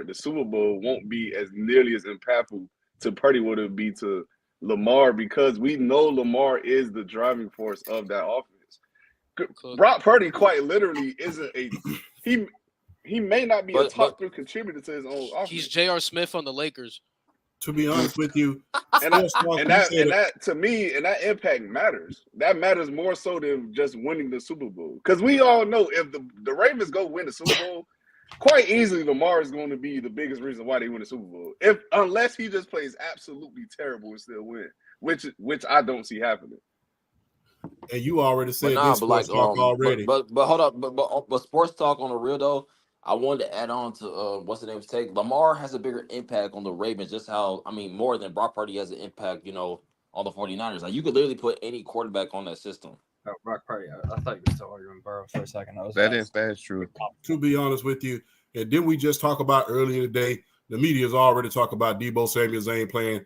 [SPEAKER 10] the Super Bowl won't be as nearly as impactful to Purdy would it be to Lamar, because we know Lamar is the driving force of that offense. Brock Purdy quite literally isn't he may not be a top 3 contributor to his own offense.
[SPEAKER 4] He's J.R. Smith on the Lakers.
[SPEAKER 5] To be honest with you,
[SPEAKER 10] and that to me, and that impact matters. That matters more so than just winning the Super Bowl. Because we all know if the Ravens go win the Super Bowl, quite easily Lamar is going to be the biggest reason why they win the Super Bowl. Unless he just plays absolutely terrible and still win, which I don't see happening.
[SPEAKER 5] And you already said this sports talk already.
[SPEAKER 9] But hold up, but sports talk on the real though. I wanted to add on to what's the name's take. Lamar has a bigger impact on the Ravens, just how more than Brock Purdy has an impact, on the 49ers. Like you could literally put any quarterback on that system.
[SPEAKER 7] Oh, Brock Purdy. I thought you were still arguing Burrow for a second.
[SPEAKER 1] That's true.
[SPEAKER 5] To be honest with you, and didn't we just talk about earlier today? The media's already talked about Deebo Samuel's ain't playing,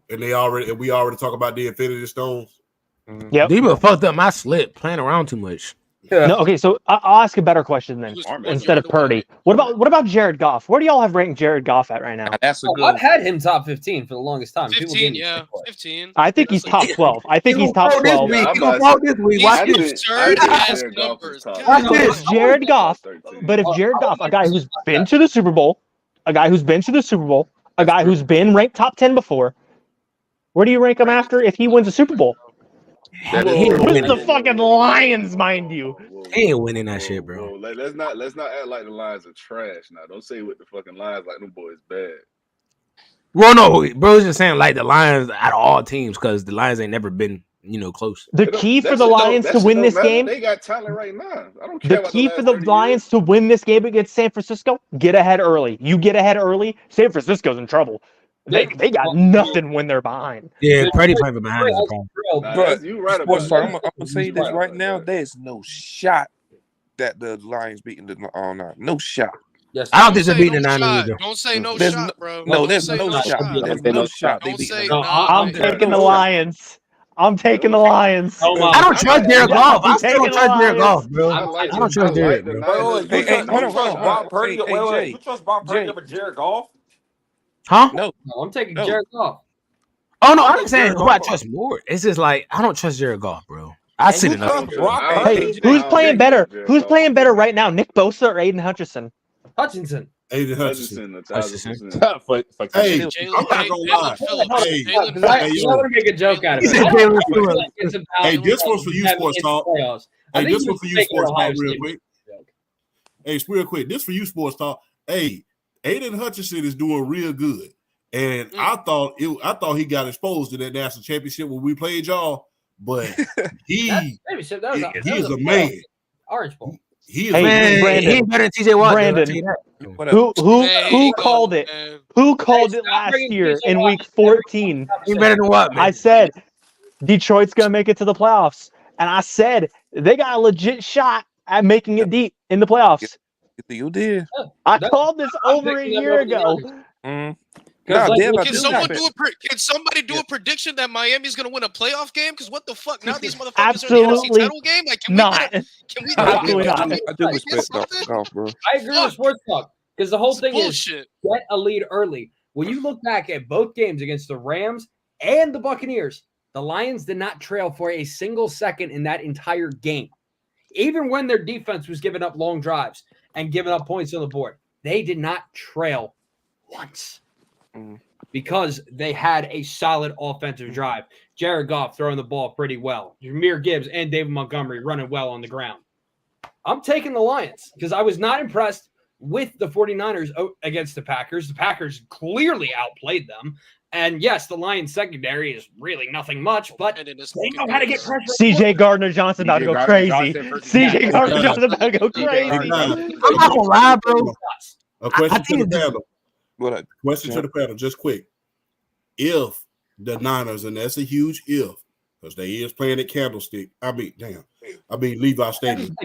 [SPEAKER 5] and we already talk about the Infinity Stones.
[SPEAKER 8] Mm-hmm. Yep.
[SPEAKER 12] Deebo fucked up my slip, playing around too much.
[SPEAKER 8] Yeah. No, okay, so I'll ask a better question then. Instead of Purdy, what about Jared Goff? Where do y'all have ranked Jared Goff at right now?
[SPEAKER 1] That's a good.
[SPEAKER 7] I've had him top 15 for the longest time.
[SPEAKER 4] 15, yeah, 15.
[SPEAKER 8] I think he's top 12. I think he's top 12.
[SPEAKER 12] Watch
[SPEAKER 8] this. Jared Goff, but if Jared Goff, a guy who's been to the Super Bowl, a guy who's been ranked top 10 before, where do you rank him after if he wins a Super Bowl? With the fucking Lions, mind you.
[SPEAKER 12] He ain't winning that shit, bro.
[SPEAKER 10] Let's not act like the Lions are trash now. Don't say with the fucking Lions like them boys bad.
[SPEAKER 12] Well, no, bro's just saying like the Lions out of all teams because the Lions ain't never been, close.
[SPEAKER 8] The key for the Lions to win this game.
[SPEAKER 10] They got talent right now. I don't care.
[SPEAKER 8] The key for the Lions to win this game against San Francisco: get ahead early. You get ahead early, San Francisco's in trouble. They got nothing when they're behind.
[SPEAKER 12] Yeah, Purdy playing behind is a problem.
[SPEAKER 1] But you right about that. I'm gonna say this right now. There's no shot that the Lions beating the Niners. No shot.
[SPEAKER 12] Yes, I don't think they're beating the Niners either.
[SPEAKER 4] Don't say no shot, bro.
[SPEAKER 1] No, there's no shot. There's no shot.
[SPEAKER 8] I'm taking the Lions. I'm taking the Lions.
[SPEAKER 12] I don't trust Jared Goff. I still don't trust Jared Goff, bro. I don't trust Jared, bro.
[SPEAKER 9] You trust Brock Purdy over Jared Goff?
[SPEAKER 12] Huh?
[SPEAKER 1] No,
[SPEAKER 7] I'm taking Jared Goff.
[SPEAKER 12] Oh no, I'm saying who I trust more. It's just like I don't trust Jared Goff, bro. I
[SPEAKER 9] And
[SPEAKER 12] see
[SPEAKER 9] you
[SPEAKER 12] the numbers.
[SPEAKER 9] trust Brock
[SPEAKER 10] I don't
[SPEAKER 8] Hey,
[SPEAKER 9] Purdy?
[SPEAKER 10] think-
[SPEAKER 8] who's
[SPEAKER 10] I don't
[SPEAKER 8] playing
[SPEAKER 10] think
[SPEAKER 8] better?
[SPEAKER 10] Jared
[SPEAKER 8] Who's
[SPEAKER 10] Goff
[SPEAKER 8] playing
[SPEAKER 10] is
[SPEAKER 8] better
[SPEAKER 10] better.
[SPEAKER 8] right now, Nick Bosa or Aiden Hutchinson?
[SPEAKER 7] Hutchinson.
[SPEAKER 5] Aiden Hutchinson.
[SPEAKER 10] Hutchinson,
[SPEAKER 12] Hutchinson.
[SPEAKER 10] 1,000%.
[SPEAKER 11] for
[SPEAKER 5] Hey,
[SPEAKER 11] Jalen
[SPEAKER 5] I'm not gonna lie. Hey,
[SPEAKER 7] Because I
[SPEAKER 5] hey, yo.
[SPEAKER 7] want to make a joke out of
[SPEAKER 12] He
[SPEAKER 7] it.
[SPEAKER 12] said
[SPEAKER 7] I don't
[SPEAKER 12] Jalen
[SPEAKER 7] feel
[SPEAKER 12] Phillips.
[SPEAKER 7] like it's about
[SPEAKER 5] Hey, this one's for you,
[SPEAKER 7] them
[SPEAKER 5] Sports
[SPEAKER 7] in
[SPEAKER 5] Talk.
[SPEAKER 7] playoffs. I
[SPEAKER 5] Hey,
[SPEAKER 7] think
[SPEAKER 5] this
[SPEAKER 7] you
[SPEAKER 5] one for
[SPEAKER 7] should
[SPEAKER 5] you,
[SPEAKER 7] take
[SPEAKER 5] Sports
[SPEAKER 7] Ohio
[SPEAKER 5] Talk, real
[SPEAKER 7] State.
[SPEAKER 5] quick. Hey, real quick. This for you, Sports Talk. Hey, Aiden Hutchinson is doing real good, and I thought he got exposed in that national championship when we played y'all, but he is a man.
[SPEAKER 7] Orange Bowl.
[SPEAKER 5] He is
[SPEAKER 8] Hey,
[SPEAKER 5] a man.
[SPEAKER 8] Brandon.
[SPEAKER 12] He ain't better than TJ Watt.
[SPEAKER 8] Brandon.
[SPEAKER 1] What
[SPEAKER 8] Who
[SPEAKER 13] Man,
[SPEAKER 8] who
[SPEAKER 13] he
[SPEAKER 8] called
[SPEAKER 13] go,
[SPEAKER 8] it?
[SPEAKER 13] man.
[SPEAKER 8] Who called
[SPEAKER 7] Hey,
[SPEAKER 8] it
[SPEAKER 7] stop
[SPEAKER 8] last
[SPEAKER 7] bringing
[SPEAKER 8] year
[SPEAKER 7] TJ
[SPEAKER 8] in
[SPEAKER 7] Watt
[SPEAKER 8] week
[SPEAKER 7] into every
[SPEAKER 8] 14?
[SPEAKER 12] He better than Watt, man.
[SPEAKER 8] I said Detroit's gonna make it to the playoffs, and I said they got a legit shot at making it deep in the playoffs.
[SPEAKER 1] You did.
[SPEAKER 8] I called this over a year ago.
[SPEAKER 1] Nah,
[SPEAKER 7] like,
[SPEAKER 1] Dev, I
[SPEAKER 7] can
[SPEAKER 1] do
[SPEAKER 13] Can
[SPEAKER 1] respect.
[SPEAKER 13] somebody do a prediction that Miami's gonna win a playoff game? Because what the fuck? Now these motherfuckers
[SPEAKER 8] Absolutely
[SPEAKER 13] are in the NFC title game. Like, can we
[SPEAKER 8] not.
[SPEAKER 13] get can we
[SPEAKER 8] Absolutely not.
[SPEAKER 1] I do respect golf, bro.
[SPEAKER 7] I agree with Sports Talk because the whole
[SPEAKER 13] It's
[SPEAKER 7] thing
[SPEAKER 13] bullshit.
[SPEAKER 7] is get a lead early. When you look back at both games against the Rams and the Buccaneers, the Lions did not trail for a single second in that entire game. Even when their defense was giving up long drives and giving up points on the board, they did not trail once because they had a solid offensive drive. Jared Goff throwing the ball pretty well. Jahmyr Gibbs and David Montgomery running well on the ground. I'm taking the Lions because I was not impressed with the 49ers against the Packers. The Packers clearly outplayed them. And yes, the Lions secondary is really nothing much, but they know how to get pressure.
[SPEAKER 8] CJ Gardner-Johnson about to go crazy. CJ Gardner-Johnson about to go crazy.
[SPEAKER 12] I'm not gonna lie, bro.
[SPEAKER 5] A question to the
[SPEAKER 12] think
[SPEAKER 5] panel.
[SPEAKER 1] What?
[SPEAKER 5] Question to the panel, just quick. If the Niners, and that's a huge if, because they is playing at Candlestick. I mean Levi Stadium.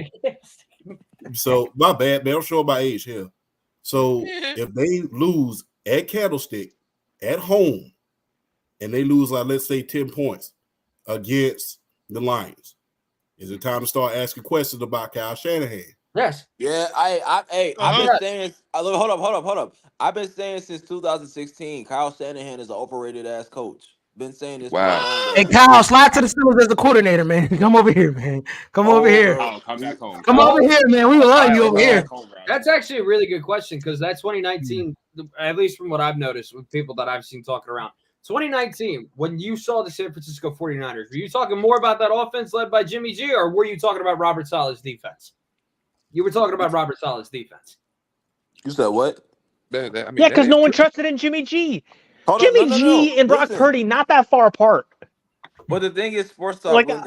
[SPEAKER 5] So my bad, man. I'm showing my age here. So if they lose at Candlestick at home, and they lose, like, let's say 10 points against the Lions, is it time to start asking questions about Kyle Shanahan?
[SPEAKER 7] Yes.
[SPEAKER 9] Yeah, I've been saying. Hold up. I've been saying since 2016, Kyle Shanahan is an overrated ass coach. Been saying this.
[SPEAKER 1] Wow.
[SPEAKER 12] Hey, Kyle, slide to the Steelers as the coordinator, man. Come over here, man. Come over here.
[SPEAKER 11] Oh, come back home.
[SPEAKER 12] Come over here, man. We love you over here.
[SPEAKER 7] That's actually a really good question because that 2019, at least from what I've noticed with people that I've seen talking around, 2019, when you saw the San Francisco 49ers, were you talking more about that offense led by Jimmy G, or were you talking about Robert Saleh's defense? You were talking about Robert Saleh's defense.
[SPEAKER 9] You said what?
[SPEAKER 8] Yeah, because no one trusted in Jimmy G. Jimmy G and Brock Purdy not that far apart.
[SPEAKER 9] But the thing is, Sports Talk,
[SPEAKER 8] Like,
[SPEAKER 9] but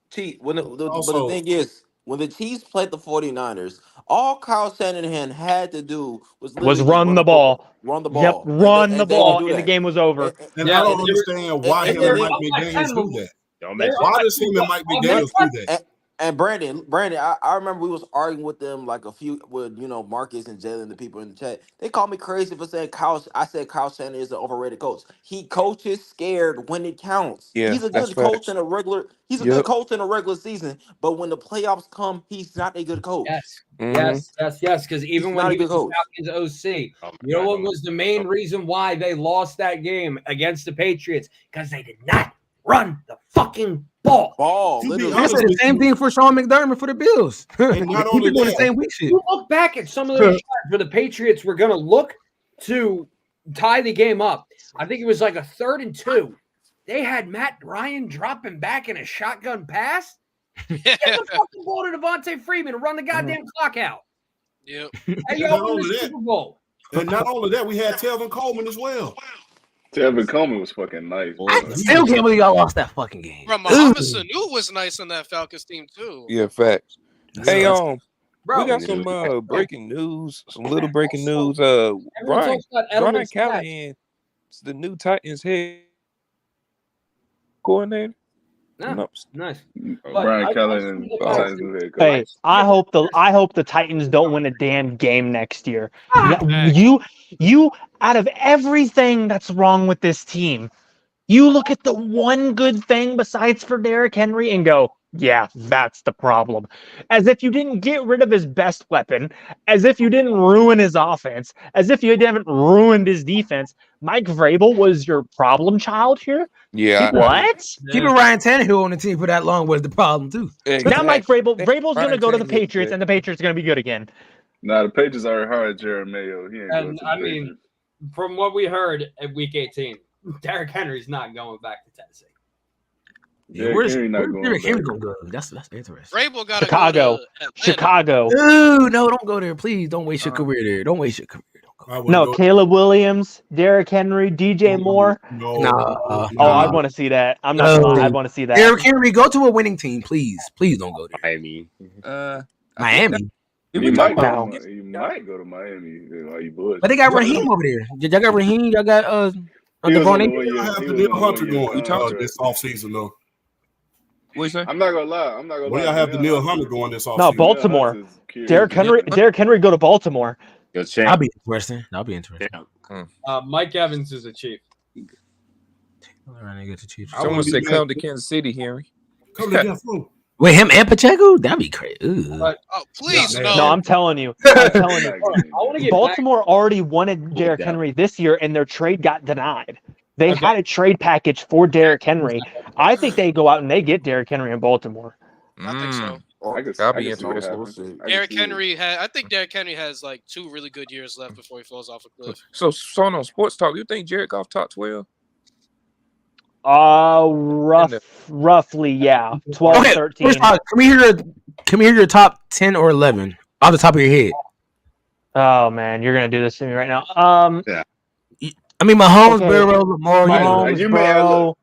[SPEAKER 9] the thing is, when the Chiefs played the 49ers, all Kyle Shanahan had to do was
[SPEAKER 8] run the ball.
[SPEAKER 9] Run the ball.
[SPEAKER 8] Yep, run the ball, and
[SPEAKER 9] that.
[SPEAKER 8] the game was over.
[SPEAKER 5] And I don't understand why him and Mike McDaniels do that. Why does him and Mike McDaniels do that?
[SPEAKER 9] And Brandon, I remember we was arguing with them like with Marcus and Jalen, the people in the chat. They called me crazy for saying I said Kyle Shanahan is an overrated coach. He coaches scared when it counts.
[SPEAKER 1] Yeah,
[SPEAKER 9] he's a good coach in a regular. He's a good coach in a regular season, but when the playoffs come, he's not a good coach.
[SPEAKER 7] Yes. Yes. Because even when he was the Falcons OC, you know what was the main reason why they lost that game against the Patriots? Because they did not run the fucking ball.
[SPEAKER 12] I said the same thing for Sean McDermott for the Bills.
[SPEAKER 5] And not only
[SPEAKER 12] doing the
[SPEAKER 5] that,
[SPEAKER 12] same week shit.
[SPEAKER 7] You look back at some of those times where the Patriots were going to look to tie the game up. I think it was like a 3rd and 2. They had Matt Ryan dropping back in a shotgun pass. Get the fucking ball to Devontae Freeman and run the goddamn clock out.
[SPEAKER 13] Yep.
[SPEAKER 7] And y'all won the Super Bowl.
[SPEAKER 5] And not only that, we had Telvin Coleman as well.
[SPEAKER 10] Telvin Coleman was fucking nice.
[SPEAKER 12] I still can't believe y'all lost that fucking game.
[SPEAKER 13] Bro, Muhammad Sanu was nice on that Falcons team too.
[SPEAKER 1] Yeah, facts. Hey,
[SPEAKER 7] Bro,
[SPEAKER 1] we got some breaking news, some little breaking news.
[SPEAKER 7] Everyone
[SPEAKER 1] Brian
[SPEAKER 7] talks about Edelman's
[SPEAKER 1] Callahan is the new Titans head coordinator.
[SPEAKER 7] Nice.
[SPEAKER 10] Brian Callahan.
[SPEAKER 8] Hey, I hope the Titans don't win a damn game next year. You out of everything that's wrong with this team, you look at the one good thing besides for Derrick Henry and go, Yeah, that's the problem. As if you didn't get rid of his best weapon, as if you didn't ruin his offense, as if you haven't ruined his defense. Mike Vrabel was your problem child here?
[SPEAKER 1] Yeah.
[SPEAKER 8] What?
[SPEAKER 12] Keeping Ryan Tannehill on the team for that long was the problem, too.
[SPEAKER 8] Now Mike Vrabel's going to
[SPEAKER 1] Ryan
[SPEAKER 8] go to the
[SPEAKER 1] Tannehill,
[SPEAKER 8] Patriots,
[SPEAKER 1] yeah.
[SPEAKER 8] and the Patriots are going to be good again.
[SPEAKER 10] Nah, the Patriots already hired Jared Mayo. He ain't going
[SPEAKER 7] And
[SPEAKER 10] to
[SPEAKER 7] I
[SPEAKER 10] the
[SPEAKER 7] mean,
[SPEAKER 10] Patriots.
[SPEAKER 7] from what we heard at Week 18, Derrick Henry's not going back to Tennessee.
[SPEAKER 12] Yeah,
[SPEAKER 10] Derrick Henry not going
[SPEAKER 12] Derrick Henry
[SPEAKER 10] back.
[SPEAKER 12] gonna go? That's interesting.
[SPEAKER 13] Vrabel got to
[SPEAKER 8] Chicago.
[SPEAKER 13] go to Atlanta.
[SPEAKER 8] Chicago.
[SPEAKER 12] Ooh, no, don't go there, please. Don't waste your career there. Don't waste your career.
[SPEAKER 8] No, Caleb Williams, Derrick Henry, DJ Moore.
[SPEAKER 12] Nah.
[SPEAKER 8] Oh, I want to see that. I'm not gonna lie. I want to see that.
[SPEAKER 12] Derrick Henry, go to a winning team, please. Please don't go there.
[SPEAKER 11] Miami.
[SPEAKER 12] Miami.
[SPEAKER 10] He might
[SPEAKER 8] No.
[SPEAKER 10] go to Miami. Are you bullshit?
[SPEAKER 12] But they got Raheem over there. Y'all got Raheem. Y'all got
[SPEAKER 10] He was on
[SPEAKER 12] Devon
[SPEAKER 10] the
[SPEAKER 12] Ingram.
[SPEAKER 10] one year-
[SPEAKER 5] I have
[SPEAKER 10] he
[SPEAKER 5] the
[SPEAKER 10] was
[SPEAKER 5] Neil
[SPEAKER 10] on the
[SPEAKER 5] Hunter
[SPEAKER 10] 1 year
[SPEAKER 5] going
[SPEAKER 10] contract.
[SPEAKER 5] this offseason, though.
[SPEAKER 1] What you say?
[SPEAKER 10] I'm not gonna lie.
[SPEAKER 5] Well, y'all have the Neil Hunter going this offseason.
[SPEAKER 8] No, Baltimore. Derrick Henry go to Baltimore.
[SPEAKER 11] Yo,
[SPEAKER 12] That'll be interesting. That'll be interesting.
[SPEAKER 7] Mike Evans is a Chief.
[SPEAKER 1] Someone said come to Kansas City, Henry.
[SPEAKER 5] Come to Kansas City.
[SPEAKER 12] Wait, him and Pacheco? That'd be crazy. Ooh.
[SPEAKER 13] Oh, please,
[SPEAKER 5] Yeah,
[SPEAKER 13] no.
[SPEAKER 8] No, I'm telling you. Baltimore already wanted Derrick Henry this year, and their trade got denied. They had a trade package for Derrick Henry. I think they go out and they get Derrick Henry in Baltimore.
[SPEAKER 13] I think so.
[SPEAKER 1] That'll be interesting.
[SPEAKER 13] Derrick Henry I think Derrick Henry has like 2 really good years left before he falls off a cliff.
[SPEAKER 1] So on Sports Talk, you think Jared Goff top 12?
[SPEAKER 8] Roughly, yeah. 12,
[SPEAKER 12] Okay,
[SPEAKER 8] 13.
[SPEAKER 12] first off, can we hear your top 10 or 11 off the top of your head?
[SPEAKER 8] Oh man, you're gonna do this to me right now.
[SPEAKER 10] Yeah.
[SPEAKER 12] I mean, Mahomes,
[SPEAKER 8] Okay.
[SPEAKER 12] Burrow, Lamar.
[SPEAKER 8] Mahomes, Burrow.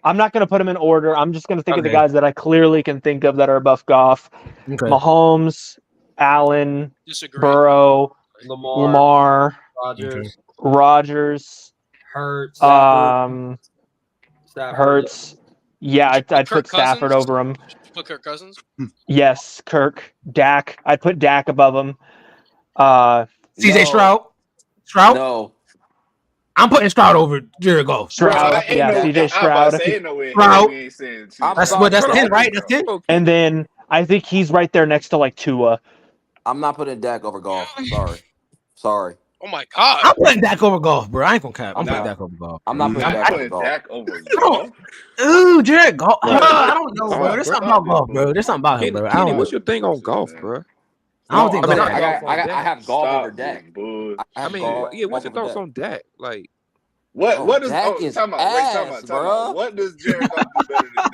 [SPEAKER 8] I'm not gonna put them in order. I'm just gonna think of the guys that I clearly can think of that are above Goff.
[SPEAKER 12] Okay.
[SPEAKER 8] Mahomes, Allen, Burrow, Lamar, Rodgers,
[SPEAKER 7] Hurts,
[SPEAKER 8] Hurts. Yeah, I'd put Stafford over him.
[SPEAKER 13] Put Kirk Cousins?
[SPEAKER 8] Yes, Kirk, Dak. I'd put Dak above him.
[SPEAKER 12] CJ Stroud. Stroud?
[SPEAKER 9] No.
[SPEAKER 12] I'm putting Stroud over Jared Goff.
[SPEAKER 8] Stroud, yeah, CJ Stroud.
[SPEAKER 12] Stroud. That's 10, right? That's 10.
[SPEAKER 8] And then I think he's right there next to like Tua.
[SPEAKER 9] I'm not putting Dak over Goff. Sorry.
[SPEAKER 13] Oh my God.
[SPEAKER 12] I'm putting Dak over Goff, bro. I ain't gonna cap. I'm putting Dak over Goff.
[SPEAKER 9] I'm not putting Dak over Goff.
[SPEAKER 12] Ooh, Jared Goff. I don't know, bro. There's something about Goff, bro. There's something about him, bro.
[SPEAKER 1] Kenny, what's your thing on golf, bro?
[SPEAKER 12] I don't think Goff.
[SPEAKER 9] I have Goff over Dak.
[SPEAKER 1] What's your thoughts on Dak? Like,
[SPEAKER 10] what is
[SPEAKER 9] Dak is ass, bro.
[SPEAKER 10] What does Jared Goff do better than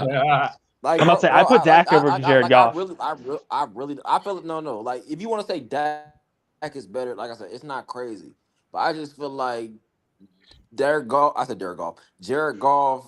[SPEAKER 10] Dak?
[SPEAKER 9] Like,
[SPEAKER 8] I'm about to say, I put Dak over Jared Goff.
[SPEAKER 9] I feel it. No. Like, if you want to say Dak is better, like I said, it's not crazy. But I just feel like Jared Goff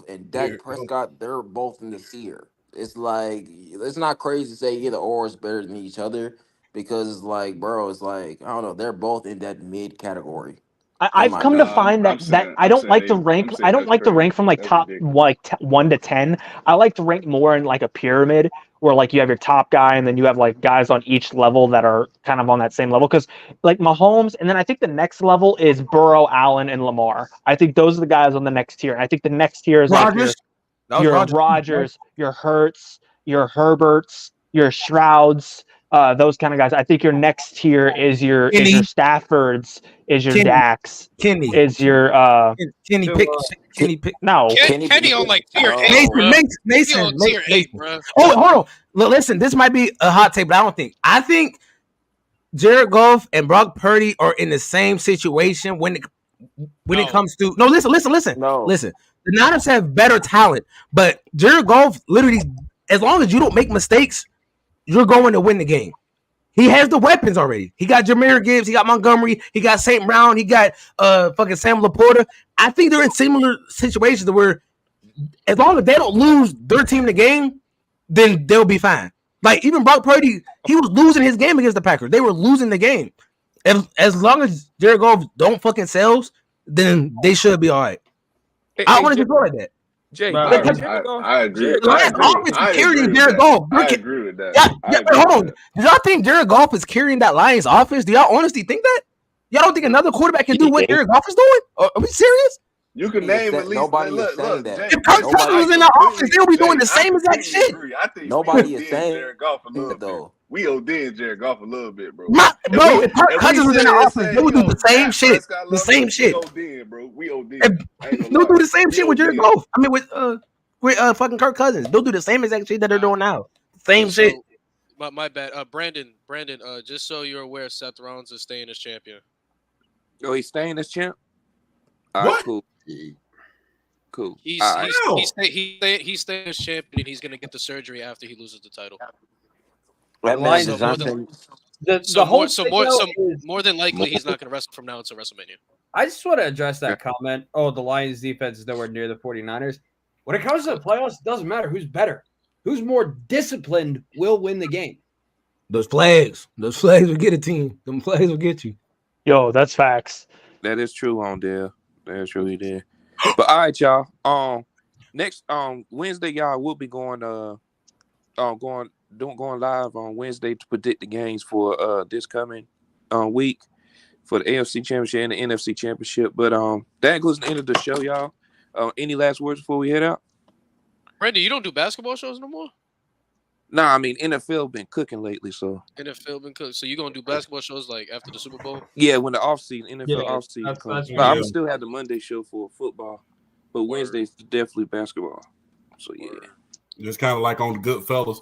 [SPEAKER 9] and Dak Prescott, they're both in the tier. It's like, it's not crazy to say either or is better than each other because it's like, bro, it's like, I don't know, they're both in that mid category.
[SPEAKER 8] I've come to find that I don't like to rank. I don't like to rank from like top 1 to 10. I like to rank more in like a pyramid where like you have your top guy and then you have like guys on each level that are kind of on that same level. Because like Mahomes, and then I think the next level is Burrow, Allen, and Lamar. I think those are the guys on the next tier. And I think the next tier is like your Rodgers, your Hurts, your Herberts, your Strouds. Those kind of guys. I think your next tier is your Staffords, is your Dax, is your
[SPEAKER 12] Kenny Pick.
[SPEAKER 8] No,
[SPEAKER 13] Kenny on like tier 8.
[SPEAKER 12] Mason.
[SPEAKER 13] Tier 8, bro.
[SPEAKER 12] Oh, hold on. Look, listen, this might be a hot take, but I don't think. I think Jared Goff and Brock Purdy are in the same situation when it comes to listen.
[SPEAKER 9] No.
[SPEAKER 12] Listen. The Niners have better talent, but Jared Goff literally, as long as you don't make mistakes, you're going to win the game. He has the weapons already. He got Jahmyr Gibbs. He got Montgomery. He got St. Brown. He got fucking Sam Laporta. I think they're in similar situations where as long as they don't lose their team the game, then they'll be fine. Like even Brock Purdy, he was losing his game against the Packers. They were losing the game. As long as Jared Goff don't fucking sells, then they should be all right. I want to just go like that.
[SPEAKER 1] Jay,
[SPEAKER 10] I agree.
[SPEAKER 12] I agree with that. Hold on. Do y'all think Jared Goff is carrying that Lions offense? Do y'all honestly think that? Y'all don't think another quarterback can do what Jared Goff is doing? Are we serious?
[SPEAKER 10] You can name at least.
[SPEAKER 9] Nobody is saying
[SPEAKER 10] Look,
[SPEAKER 9] that.
[SPEAKER 10] Jay,
[SPEAKER 12] If Kirk Cousins was in the offense, they'll be doing the same exact shit.
[SPEAKER 10] I think
[SPEAKER 9] Nobody
[SPEAKER 10] we
[SPEAKER 9] is saying
[SPEAKER 10] Jared Goff a little
[SPEAKER 9] though.
[SPEAKER 10] bit. We OD Jared Goff a little bit, bro.
[SPEAKER 12] If Kirk Cousins was in the offense, they would do the same shit. The same shit.
[SPEAKER 10] We OD, bro. We OD.
[SPEAKER 12] They'll do the same shit with Jared Goff. I mean, with fucking Kirk Cousins. They'll do the same exact shit that they're doing now. Same shit.
[SPEAKER 13] My bad. Brandon, just so you're aware, Seth Rollins is staying as champion.
[SPEAKER 1] Oh, he's staying as champ?
[SPEAKER 5] What?
[SPEAKER 1] Right, cool.
[SPEAKER 13] He's staying as champion, and he's gonna get the surgery after he loses the title.
[SPEAKER 9] That man does not
[SPEAKER 13] More than likely, he's not gonna wrestle from now until WrestleMania.
[SPEAKER 7] I just want to address that comment. Oh, the Lions defense is nowhere near the 49ers. When it comes to the playoffs, it doesn't matter who's better. Who's more disciplined will win the game.
[SPEAKER 12] Those flags will get a team. Them flags will get you.
[SPEAKER 8] Yo, that's facts.
[SPEAKER 1] That is true on there. That is truly there. But all right, y'all. Next Wednesday, y'all will be going live on Wednesday to predict the games for this coming week for the AFC Championship and the NFC Championship. But that includes the end of the show, y'all. Any last words before we head out?
[SPEAKER 13] Randy, you don't do basketball shows no more?
[SPEAKER 1] Nah, I mean NFL been cooking lately, so
[SPEAKER 13] NFL been cooking. So you gonna do basketball shows like after the Super Bowl?
[SPEAKER 1] yeah, when the NFL off season comes.
[SPEAKER 7] that's
[SPEAKER 1] But I'm still have the Monday show for football, but Wednesday's definitely basketball. So yeah,
[SPEAKER 5] Just kind of like on the Goodfellas,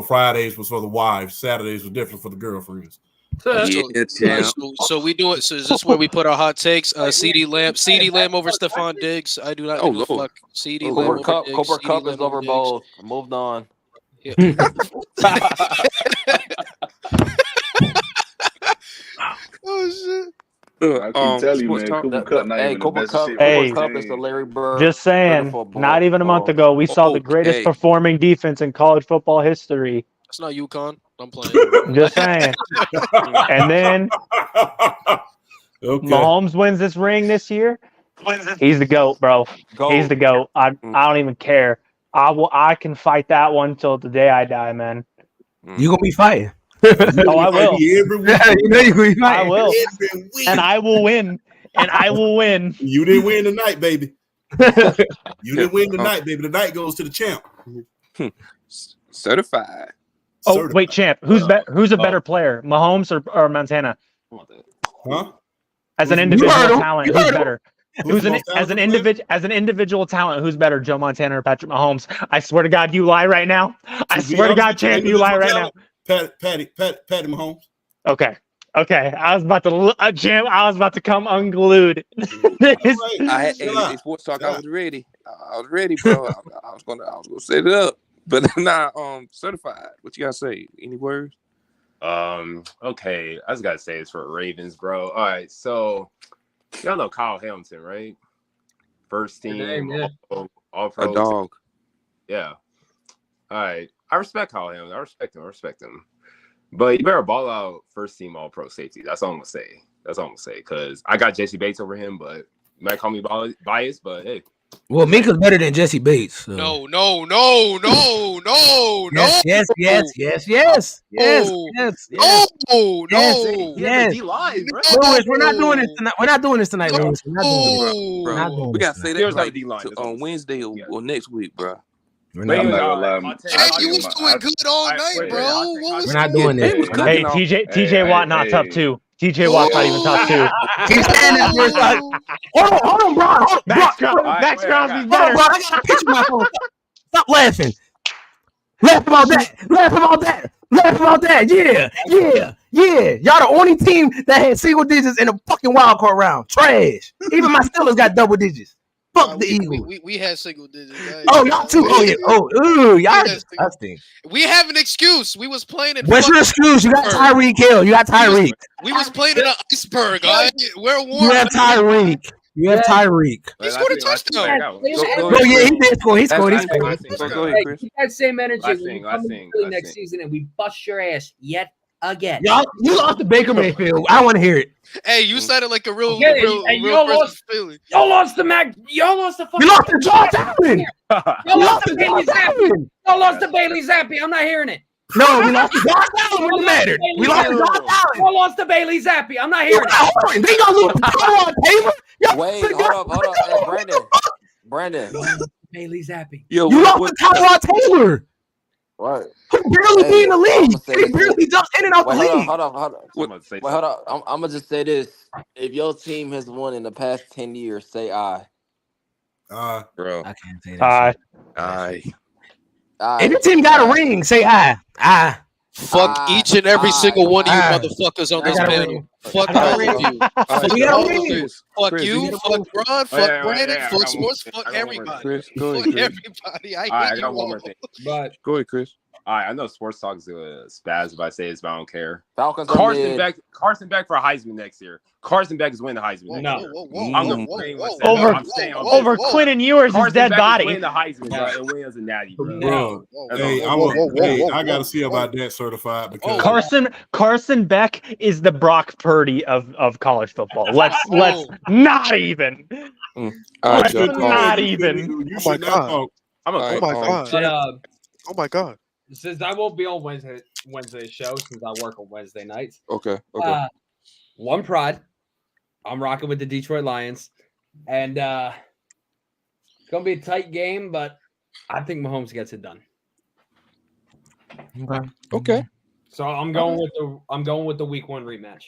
[SPEAKER 5] Fridays was for the wives, Saturdays was different for the girlfriends.
[SPEAKER 13] So we do it. So is this where we put our hot takes? CD Lamb over Stephon Diggs. I do not give a fuck. CD Lamb over Diggs.
[SPEAKER 9] Cooper Cup is over both. Moved on.
[SPEAKER 13] Yeah. Oh shit!
[SPEAKER 10] I can tell you, man. Cooper Cup,
[SPEAKER 9] Cooper Cup is the Larry Bird.
[SPEAKER 8] Just saying, not even a month ago, we saw the greatest performing defense in college football history.
[SPEAKER 13] It's not UConn. I'm playing.
[SPEAKER 8] Just saying. And then Mahomes wins this ring this year. He's the GOAT, bro. He's the GOAT. I don't even care. I can fight that one till the day I die, man.
[SPEAKER 12] You gonna be fighting?
[SPEAKER 8] Oh, I will.
[SPEAKER 12] You know you're gonna be fighting.
[SPEAKER 8] I will, and I will win. And I will win.
[SPEAKER 5] You didn't win tonight, baby. You didn't win tonight, baby. The night goes to the champ.
[SPEAKER 1] Certified.
[SPEAKER 8] Oh, wait, champ. Who's a better player, Mahomes or Montana?
[SPEAKER 5] Huh?
[SPEAKER 8] As an individual talent, who's better? As an individual talent, who's better, Joe Montana or Patrick Mahomes? I swear to God, you lie right now. I swear to God, champ, you lie right now.
[SPEAKER 5] Patty Mahomes.
[SPEAKER 8] Okay. I was about to come unglued.
[SPEAKER 1] Hey, sports talk. I was ready. Bro. I was gonna set it up, but nah. Certified. What you gotta say? Any words?
[SPEAKER 11] Okay. I just gotta say this for Ravens, bro. All right, so y'all know Kyle Hamilton, right? First team, all pro.
[SPEAKER 1] A dog.
[SPEAKER 11] Yeah. All right. I respect Kyle Hamilton. I respect him. But you better ball out first team all pro safety. That's all I'm gonna say. Because I got Jesse Bates over him, but you might call me biased, but hey.
[SPEAKER 12] Well, Minka's better than Jesse Bates. So.
[SPEAKER 13] No.
[SPEAKER 12] Yes. Lewis, we're not doing this tonight. We're not doing this tonight, Lewis. We're not doing
[SPEAKER 1] We gotta say that like on Wednesday or next week, bro.
[SPEAKER 10] I'm not gonna lie.
[SPEAKER 13] You was doing good all night, bro.
[SPEAKER 12] We're not doing this.
[SPEAKER 8] Hey, TJ Watt not top 2. TJ Watt not even top 2.
[SPEAKER 12] He's standing there for a second. Hold on, bro.
[SPEAKER 8] Max Crosby's better.
[SPEAKER 12] Bro, I got a picture of my phone. Stop laughing. Laugh about that. Yeah. Y'all the only team that had single digits in the fucking wild card round. Trash. Even my Steelers got double digits. Fuck the Eagles.
[SPEAKER 13] We had single digits.
[SPEAKER 12] Oh, y'all too. Oh, yeah. Y'all disgusting.
[SPEAKER 13] We have an excuse. We was playing in.
[SPEAKER 12] What's your excuse? You got Tyreek Hill.
[SPEAKER 13] We was playing in an iceberg. We're warm.
[SPEAKER 12] You have Tyreek. He
[SPEAKER 13] scored a touchdown.
[SPEAKER 12] Oh, yeah, he did score. He scored.
[SPEAKER 1] Go ahead, Chris.
[SPEAKER 7] Keep that same energy when you come next season and we bust your ass yet again.
[SPEAKER 12] Y'all, you lost to Baker Mayfield. I want to hear it.
[SPEAKER 13] Hey, you sounded like a real feeling.
[SPEAKER 7] Y'all lost to Mac. Y'all lost to
[SPEAKER 12] You lost to Josh Allen.
[SPEAKER 7] Y'all lost to Bailey Zappi. Y'all lost to Bailey Zappi. I'm not hearing it.
[SPEAKER 12] No, we lost to Josh Allen. What mattered? We lost to Josh Allen.
[SPEAKER 7] Y'all lost to Bailey Zappi. I'm not hearing it.
[SPEAKER 12] They gonna lose to Tyrod Taylor.
[SPEAKER 9] Wait, hold up. Hey, Brandon. Brandon.
[SPEAKER 7] Bailey's happy.
[SPEAKER 1] Yo,
[SPEAKER 12] You lost to Tyrod Taylor.
[SPEAKER 9] What?
[SPEAKER 12] Who barely be in the league. He barely jumps in and out the
[SPEAKER 9] Wait,
[SPEAKER 12] league.
[SPEAKER 9] hold on. Wait, hold on. I'm gonna just say this: if your team has won in the past 10 years, say I.
[SPEAKER 11] Bro.
[SPEAKER 12] I can't say that.
[SPEAKER 11] I.
[SPEAKER 12] If your team got a ring, say I.
[SPEAKER 13] Fuck each and every single one of you motherfuckers on this panel. Fuck all of you. Fuck all of you. Fuck you. Fuck Ron. Fuck Brandon. Fuck Sports. Fuck everybody. Fuck everybody. I hate you
[SPEAKER 11] got one
[SPEAKER 13] all.
[SPEAKER 11] more thing.
[SPEAKER 7] But
[SPEAKER 1] go ahead, Chris.
[SPEAKER 11] All right, I know Sports Talk is a spaz if I say this, but I don't care.
[SPEAKER 9] Falcons
[SPEAKER 11] Carson Beck for Heisman next year. Carson Beck is winning the Heisman.
[SPEAKER 8] Over Quinn Ewers' dead body.
[SPEAKER 11] Win the Heisman, bro, and win as a natty, bro.
[SPEAKER 5] Bro, I gotta see about that certified because
[SPEAKER 8] Carson Beck is the Brock Purdy of college football. Let's not even. Not even.
[SPEAKER 5] You should not talk.
[SPEAKER 13] Oh my god.
[SPEAKER 7] Since I won't be on Wednesday's show, since I work on Wednesday nights.
[SPEAKER 1] Okay.
[SPEAKER 7] One pride. I'm rocking with the Detroit Lions. And it's gonna be a tight game, but I think Mahomes gets it done.
[SPEAKER 1] Okay.
[SPEAKER 7] So I'm going with the week 1 rematch.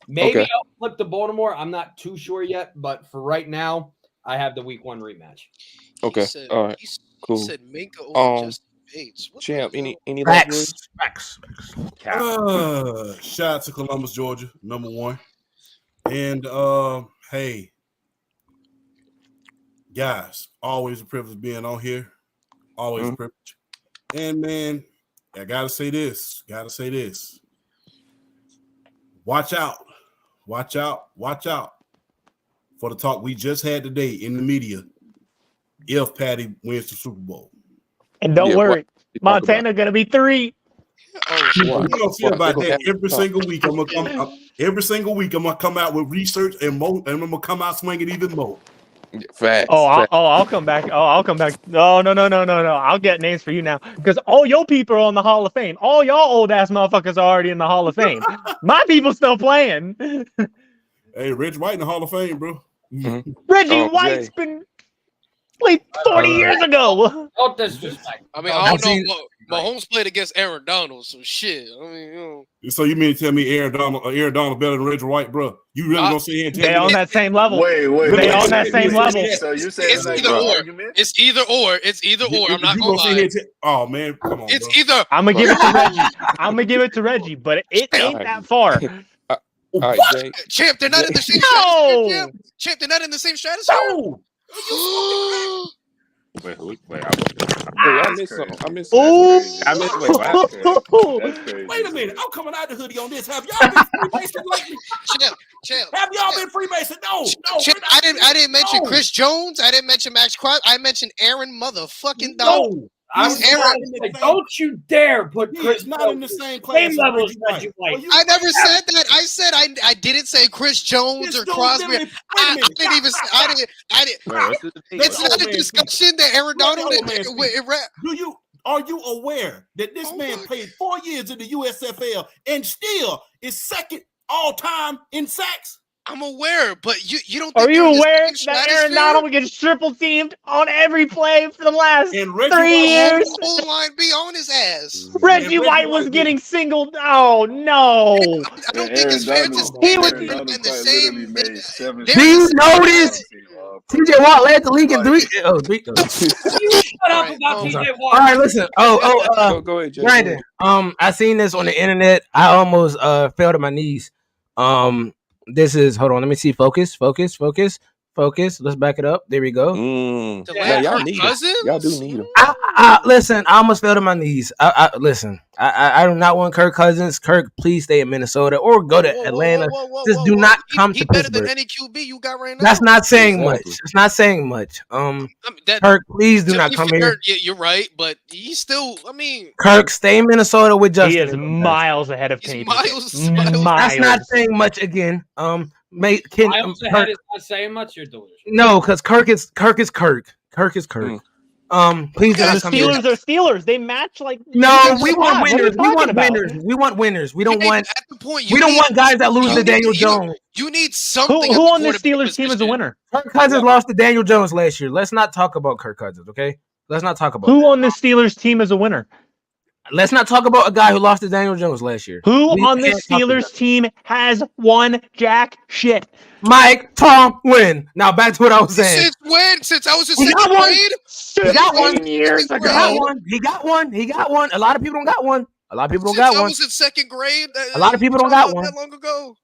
[SPEAKER 7] Maybe I'll flip to Baltimore. I'm not too sure yet, but for right now, I have the week 1 rematch.
[SPEAKER 1] Okay. All right. Cool.
[SPEAKER 13] He said Minka over Justin Bates.
[SPEAKER 1] Champ, any
[SPEAKER 12] Facts.
[SPEAKER 5] Shout out to Columbus, Georgia, #1. And hey, guys, always a privilege being on here. Always a privilege. And man, I gotta say this. Watch out for the talk we just had today in the media. If Patty wins the Super Bowl.
[SPEAKER 8] And don't worry, Montana gonna be 3.
[SPEAKER 5] We're gonna see about that every single week. I'm gonna come out with research and I'm gonna come out swinging even more.
[SPEAKER 1] Facts.
[SPEAKER 8] I'll come back. I'll come back. No. I'll get names for you now because all your people are on the Hall of Fame. All y'all old ass motherfuckers are already in the Hall of Fame. My people still playing.
[SPEAKER 5] Hey, Reggie White in the Hall of Fame, bro.
[SPEAKER 8] Reggie White's been played 40 years ago.
[SPEAKER 7] Oh, disrespect.
[SPEAKER 13] I mean, I don't know. Mahomes played against Aaron Donald, so shit. I mean,
[SPEAKER 5] So you mean to tell me Aaron Donald better than Reggie White, bro? You really gonna sit here and tell me
[SPEAKER 8] they on that same level?
[SPEAKER 10] Wait.
[SPEAKER 8] They on that same level.
[SPEAKER 10] So you say
[SPEAKER 13] it's either or. It's either or. I'm not gonna lie.
[SPEAKER 5] Oh man, come on.
[SPEAKER 13] It's
[SPEAKER 5] bro.
[SPEAKER 13] either.
[SPEAKER 8] I'm gonna give it to Reggie. But it ain't that far.
[SPEAKER 1] All right, Jay.
[SPEAKER 13] Champ, they're not in the same stratosphere. Champ, they're not in the same stratosphere.
[SPEAKER 5] No.
[SPEAKER 11] Wait,
[SPEAKER 1] I missed something.
[SPEAKER 5] Wait a minute. I'm coming out the hoodie on this. Have y'all been Freemason lately?
[SPEAKER 13] Champ.
[SPEAKER 5] Have y'all been Freemason? No.
[SPEAKER 13] Champ, I didn't mention Chris Jones. I didn't mention Max Crosby. I mentioned Aaron motherfucking Donald.
[SPEAKER 5] No.
[SPEAKER 7] Don't you dare put Chris
[SPEAKER 5] not in the same class.
[SPEAKER 7] level as Reggie White.
[SPEAKER 13] I never said that. I said I didn't say Chris Jones or Crosby. I didn't even. I didn't. It's not a discussion that Aaron Donald.
[SPEAKER 5] Are you aware that this man played 4 years in the USFL and still is second all time in sacks?
[SPEAKER 13] I'm aware, but you don't.
[SPEAKER 8] Are you aware that Aaron Donald gets triple teamed on every play for the last 3 years?
[SPEAKER 13] Whole line be on his ass.
[SPEAKER 8] Reggie White was getting singled. Oh no!
[SPEAKER 13] I don't think it's fair to say that in the same.
[SPEAKER 12] Do you notice? TJ Watt led the league in 3.
[SPEAKER 7] Shut up about TJ Watt.
[SPEAKER 12] All right, listen.
[SPEAKER 1] Go ahead, Jay.
[SPEAKER 12] Brandon. I seen this on the internet. I almost fell to my knees. This is, hold on, let me see. Focus. Let's back it up. There we go.
[SPEAKER 1] Y'all need him. Y'all do need him.
[SPEAKER 12] Listen, I almost fell to my knees. Listen, I do not want Kirk Cousins. Kirk, please stay in Minnesota or go to Atlanta. Just do not come to Pittsburgh.
[SPEAKER 13] Better than any QB you got right now.
[SPEAKER 12] That's not saying much. It's not saying much. Kirk, please do not come here.
[SPEAKER 13] You're right, but he's still. I mean,
[SPEAKER 12] Kirk, stay in Minnesota with Justin.
[SPEAKER 8] He is miles ahead of Kenny.
[SPEAKER 13] Miles.
[SPEAKER 12] That's not saying much again.
[SPEAKER 7] Miles ahead is not saying much. You're delirious.
[SPEAKER 12] No, because Kirk is Kirk. Kirk is Kirk. Please do
[SPEAKER 8] The
[SPEAKER 12] not come here.
[SPEAKER 8] Steelers are Steelers. They match like
[SPEAKER 12] No, we want
[SPEAKER 8] What are you
[SPEAKER 12] winners. We
[SPEAKER 8] talking
[SPEAKER 12] want
[SPEAKER 8] about?
[SPEAKER 12] winners. We want winners. We don't
[SPEAKER 13] Hey,
[SPEAKER 12] want.
[SPEAKER 13] at the point
[SPEAKER 12] We don't want guys that lose to Daniel
[SPEAKER 13] you,
[SPEAKER 12] Jones.
[SPEAKER 13] you need
[SPEAKER 8] Who
[SPEAKER 13] something.
[SPEAKER 8] who
[SPEAKER 13] at the
[SPEAKER 8] on this
[SPEAKER 13] quarterback
[SPEAKER 8] Steelers team is a
[SPEAKER 13] position.
[SPEAKER 8] winner?
[SPEAKER 12] Kirk Cousins lost to Daniel Jones last year. Let's not talk about Kirk Cousins, okay? Let's not talk about
[SPEAKER 8] Who
[SPEAKER 12] that.
[SPEAKER 8] on this Steelers team is a winner?
[SPEAKER 12] Let's not talk about a guy who lost to Daniel Jones last year.
[SPEAKER 8] Who
[SPEAKER 12] We
[SPEAKER 8] on this
[SPEAKER 12] can't talk about
[SPEAKER 8] Steelers team has won jack shit?
[SPEAKER 12] Mike Tomlin. Now back to what I was saying.
[SPEAKER 13] Since when? Since I was in
[SPEAKER 12] He
[SPEAKER 13] second
[SPEAKER 12] got one.
[SPEAKER 13] grade?
[SPEAKER 12] He got one.
[SPEAKER 8] Years
[SPEAKER 12] He got
[SPEAKER 8] ago.
[SPEAKER 12] one. He got one. He got one. A lot of people don't got one. A lot of people don't
[SPEAKER 13] Since
[SPEAKER 12] got
[SPEAKER 13] I
[SPEAKER 12] one.
[SPEAKER 13] was in second grade.
[SPEAKER 12] A lot of people don't got one.
[SPEAKER 13] That long ago.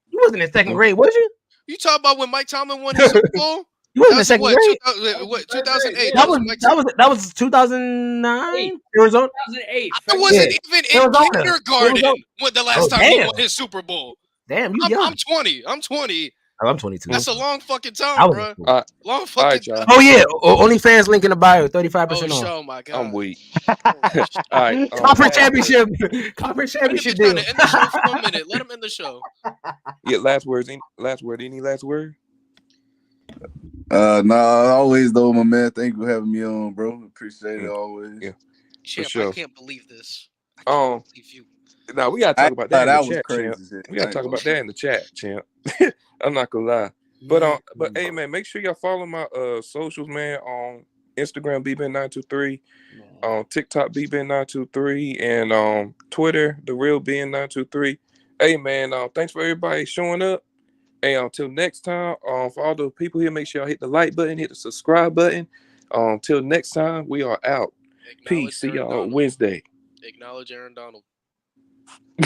[SPEAKER 12] You wasn't in second grade, was you?
[SPEAKER 13] You talking about when Mike Tomlin won his Super Bowl?
[SPEAKER 12] You wasn't in second
[SPEAKER 13] what,
[SPEAKER 12] grade.
[SPEAKER 13] 2008.
[SPEAKER 12] That was 2009. Arizona.
[SPEAKER 7] 2008.
[SPEAKER 13] I wasn't even in
[SPEAKER 12] Arizona.
[SPEAKER 13] kindergarten
[SPEAKER 12] Arizona.
[SPEAKER 13] when the last time he
[SPEAKER 12] damn.
[SPEAKER 13] won his Super Bowl.
[SPEAKER 12] Damn, you
[SPEAKER 13] I'm
[SPEAKER 12] young.
[SPEAKER 13] 20. I'm 20.
[SPEAKER 12] Oh, I'm 22.
[SPEAKER 13] That's a long fucking
[SPEAKER 12] I
[SPEAKER 13] time,
[SPEAKER 12] was
[SPEAKER 13] bro.
[SPEAKER 12] cool.
[SPEAKER 13] Long fucking time.
[SPEAKER 12] Oh yeah, OnlyFans link in the bio, 35% off.
[SPEAKER 13] Oh my god.
[SPEAKER 11] I'm weak. All right.
[SPEAKER 12] Conference championship. Conference championship
[SPEAKER 13] Trying
[SPEAKER 12] deal.
[SPEAKER 13] to end the show for 1 minute. Let him end the show.
[SPEAKER 1] Yeah, last words. Any last word?
[SPEAKER 10] Nah, always though, my man. Thank you for having me on, bro. Appreciate it always.
[SPEAKER 1] Yeah,
[SPEAKER 13] Champ,
[SPEAKER 1] sure.
[SPEAKER 13] I can't believe this. I can't believe you.
[SPEAKER 1] Now we gotta talk about that.
[SPEAKER 10] That
[SPEAKER 1] in the
[SPEAKER 10] was
[SPEAKER 1] chat,
[SPEAKER 10] crazy.
[SPEAKER 1] champ.
[SPEAKER 10] Shit.
[SPEAKER 1] We gotta talk about that in the chat, champ. I'm not gonna lie. But hey man, make sure y'all follow my socials, man, on Instagram BBen923, on TikTok BBen923, and on Twitter, the real Ben923. Hey man, thanks for everybody showing up. And until next time, for all the people here, make sure y'all hit the like button, hit the subscribe button. Until next time, we are out. Peace. See y'all Wednesday.
[SPEAKER 13] Acknowledge Aaron Donald.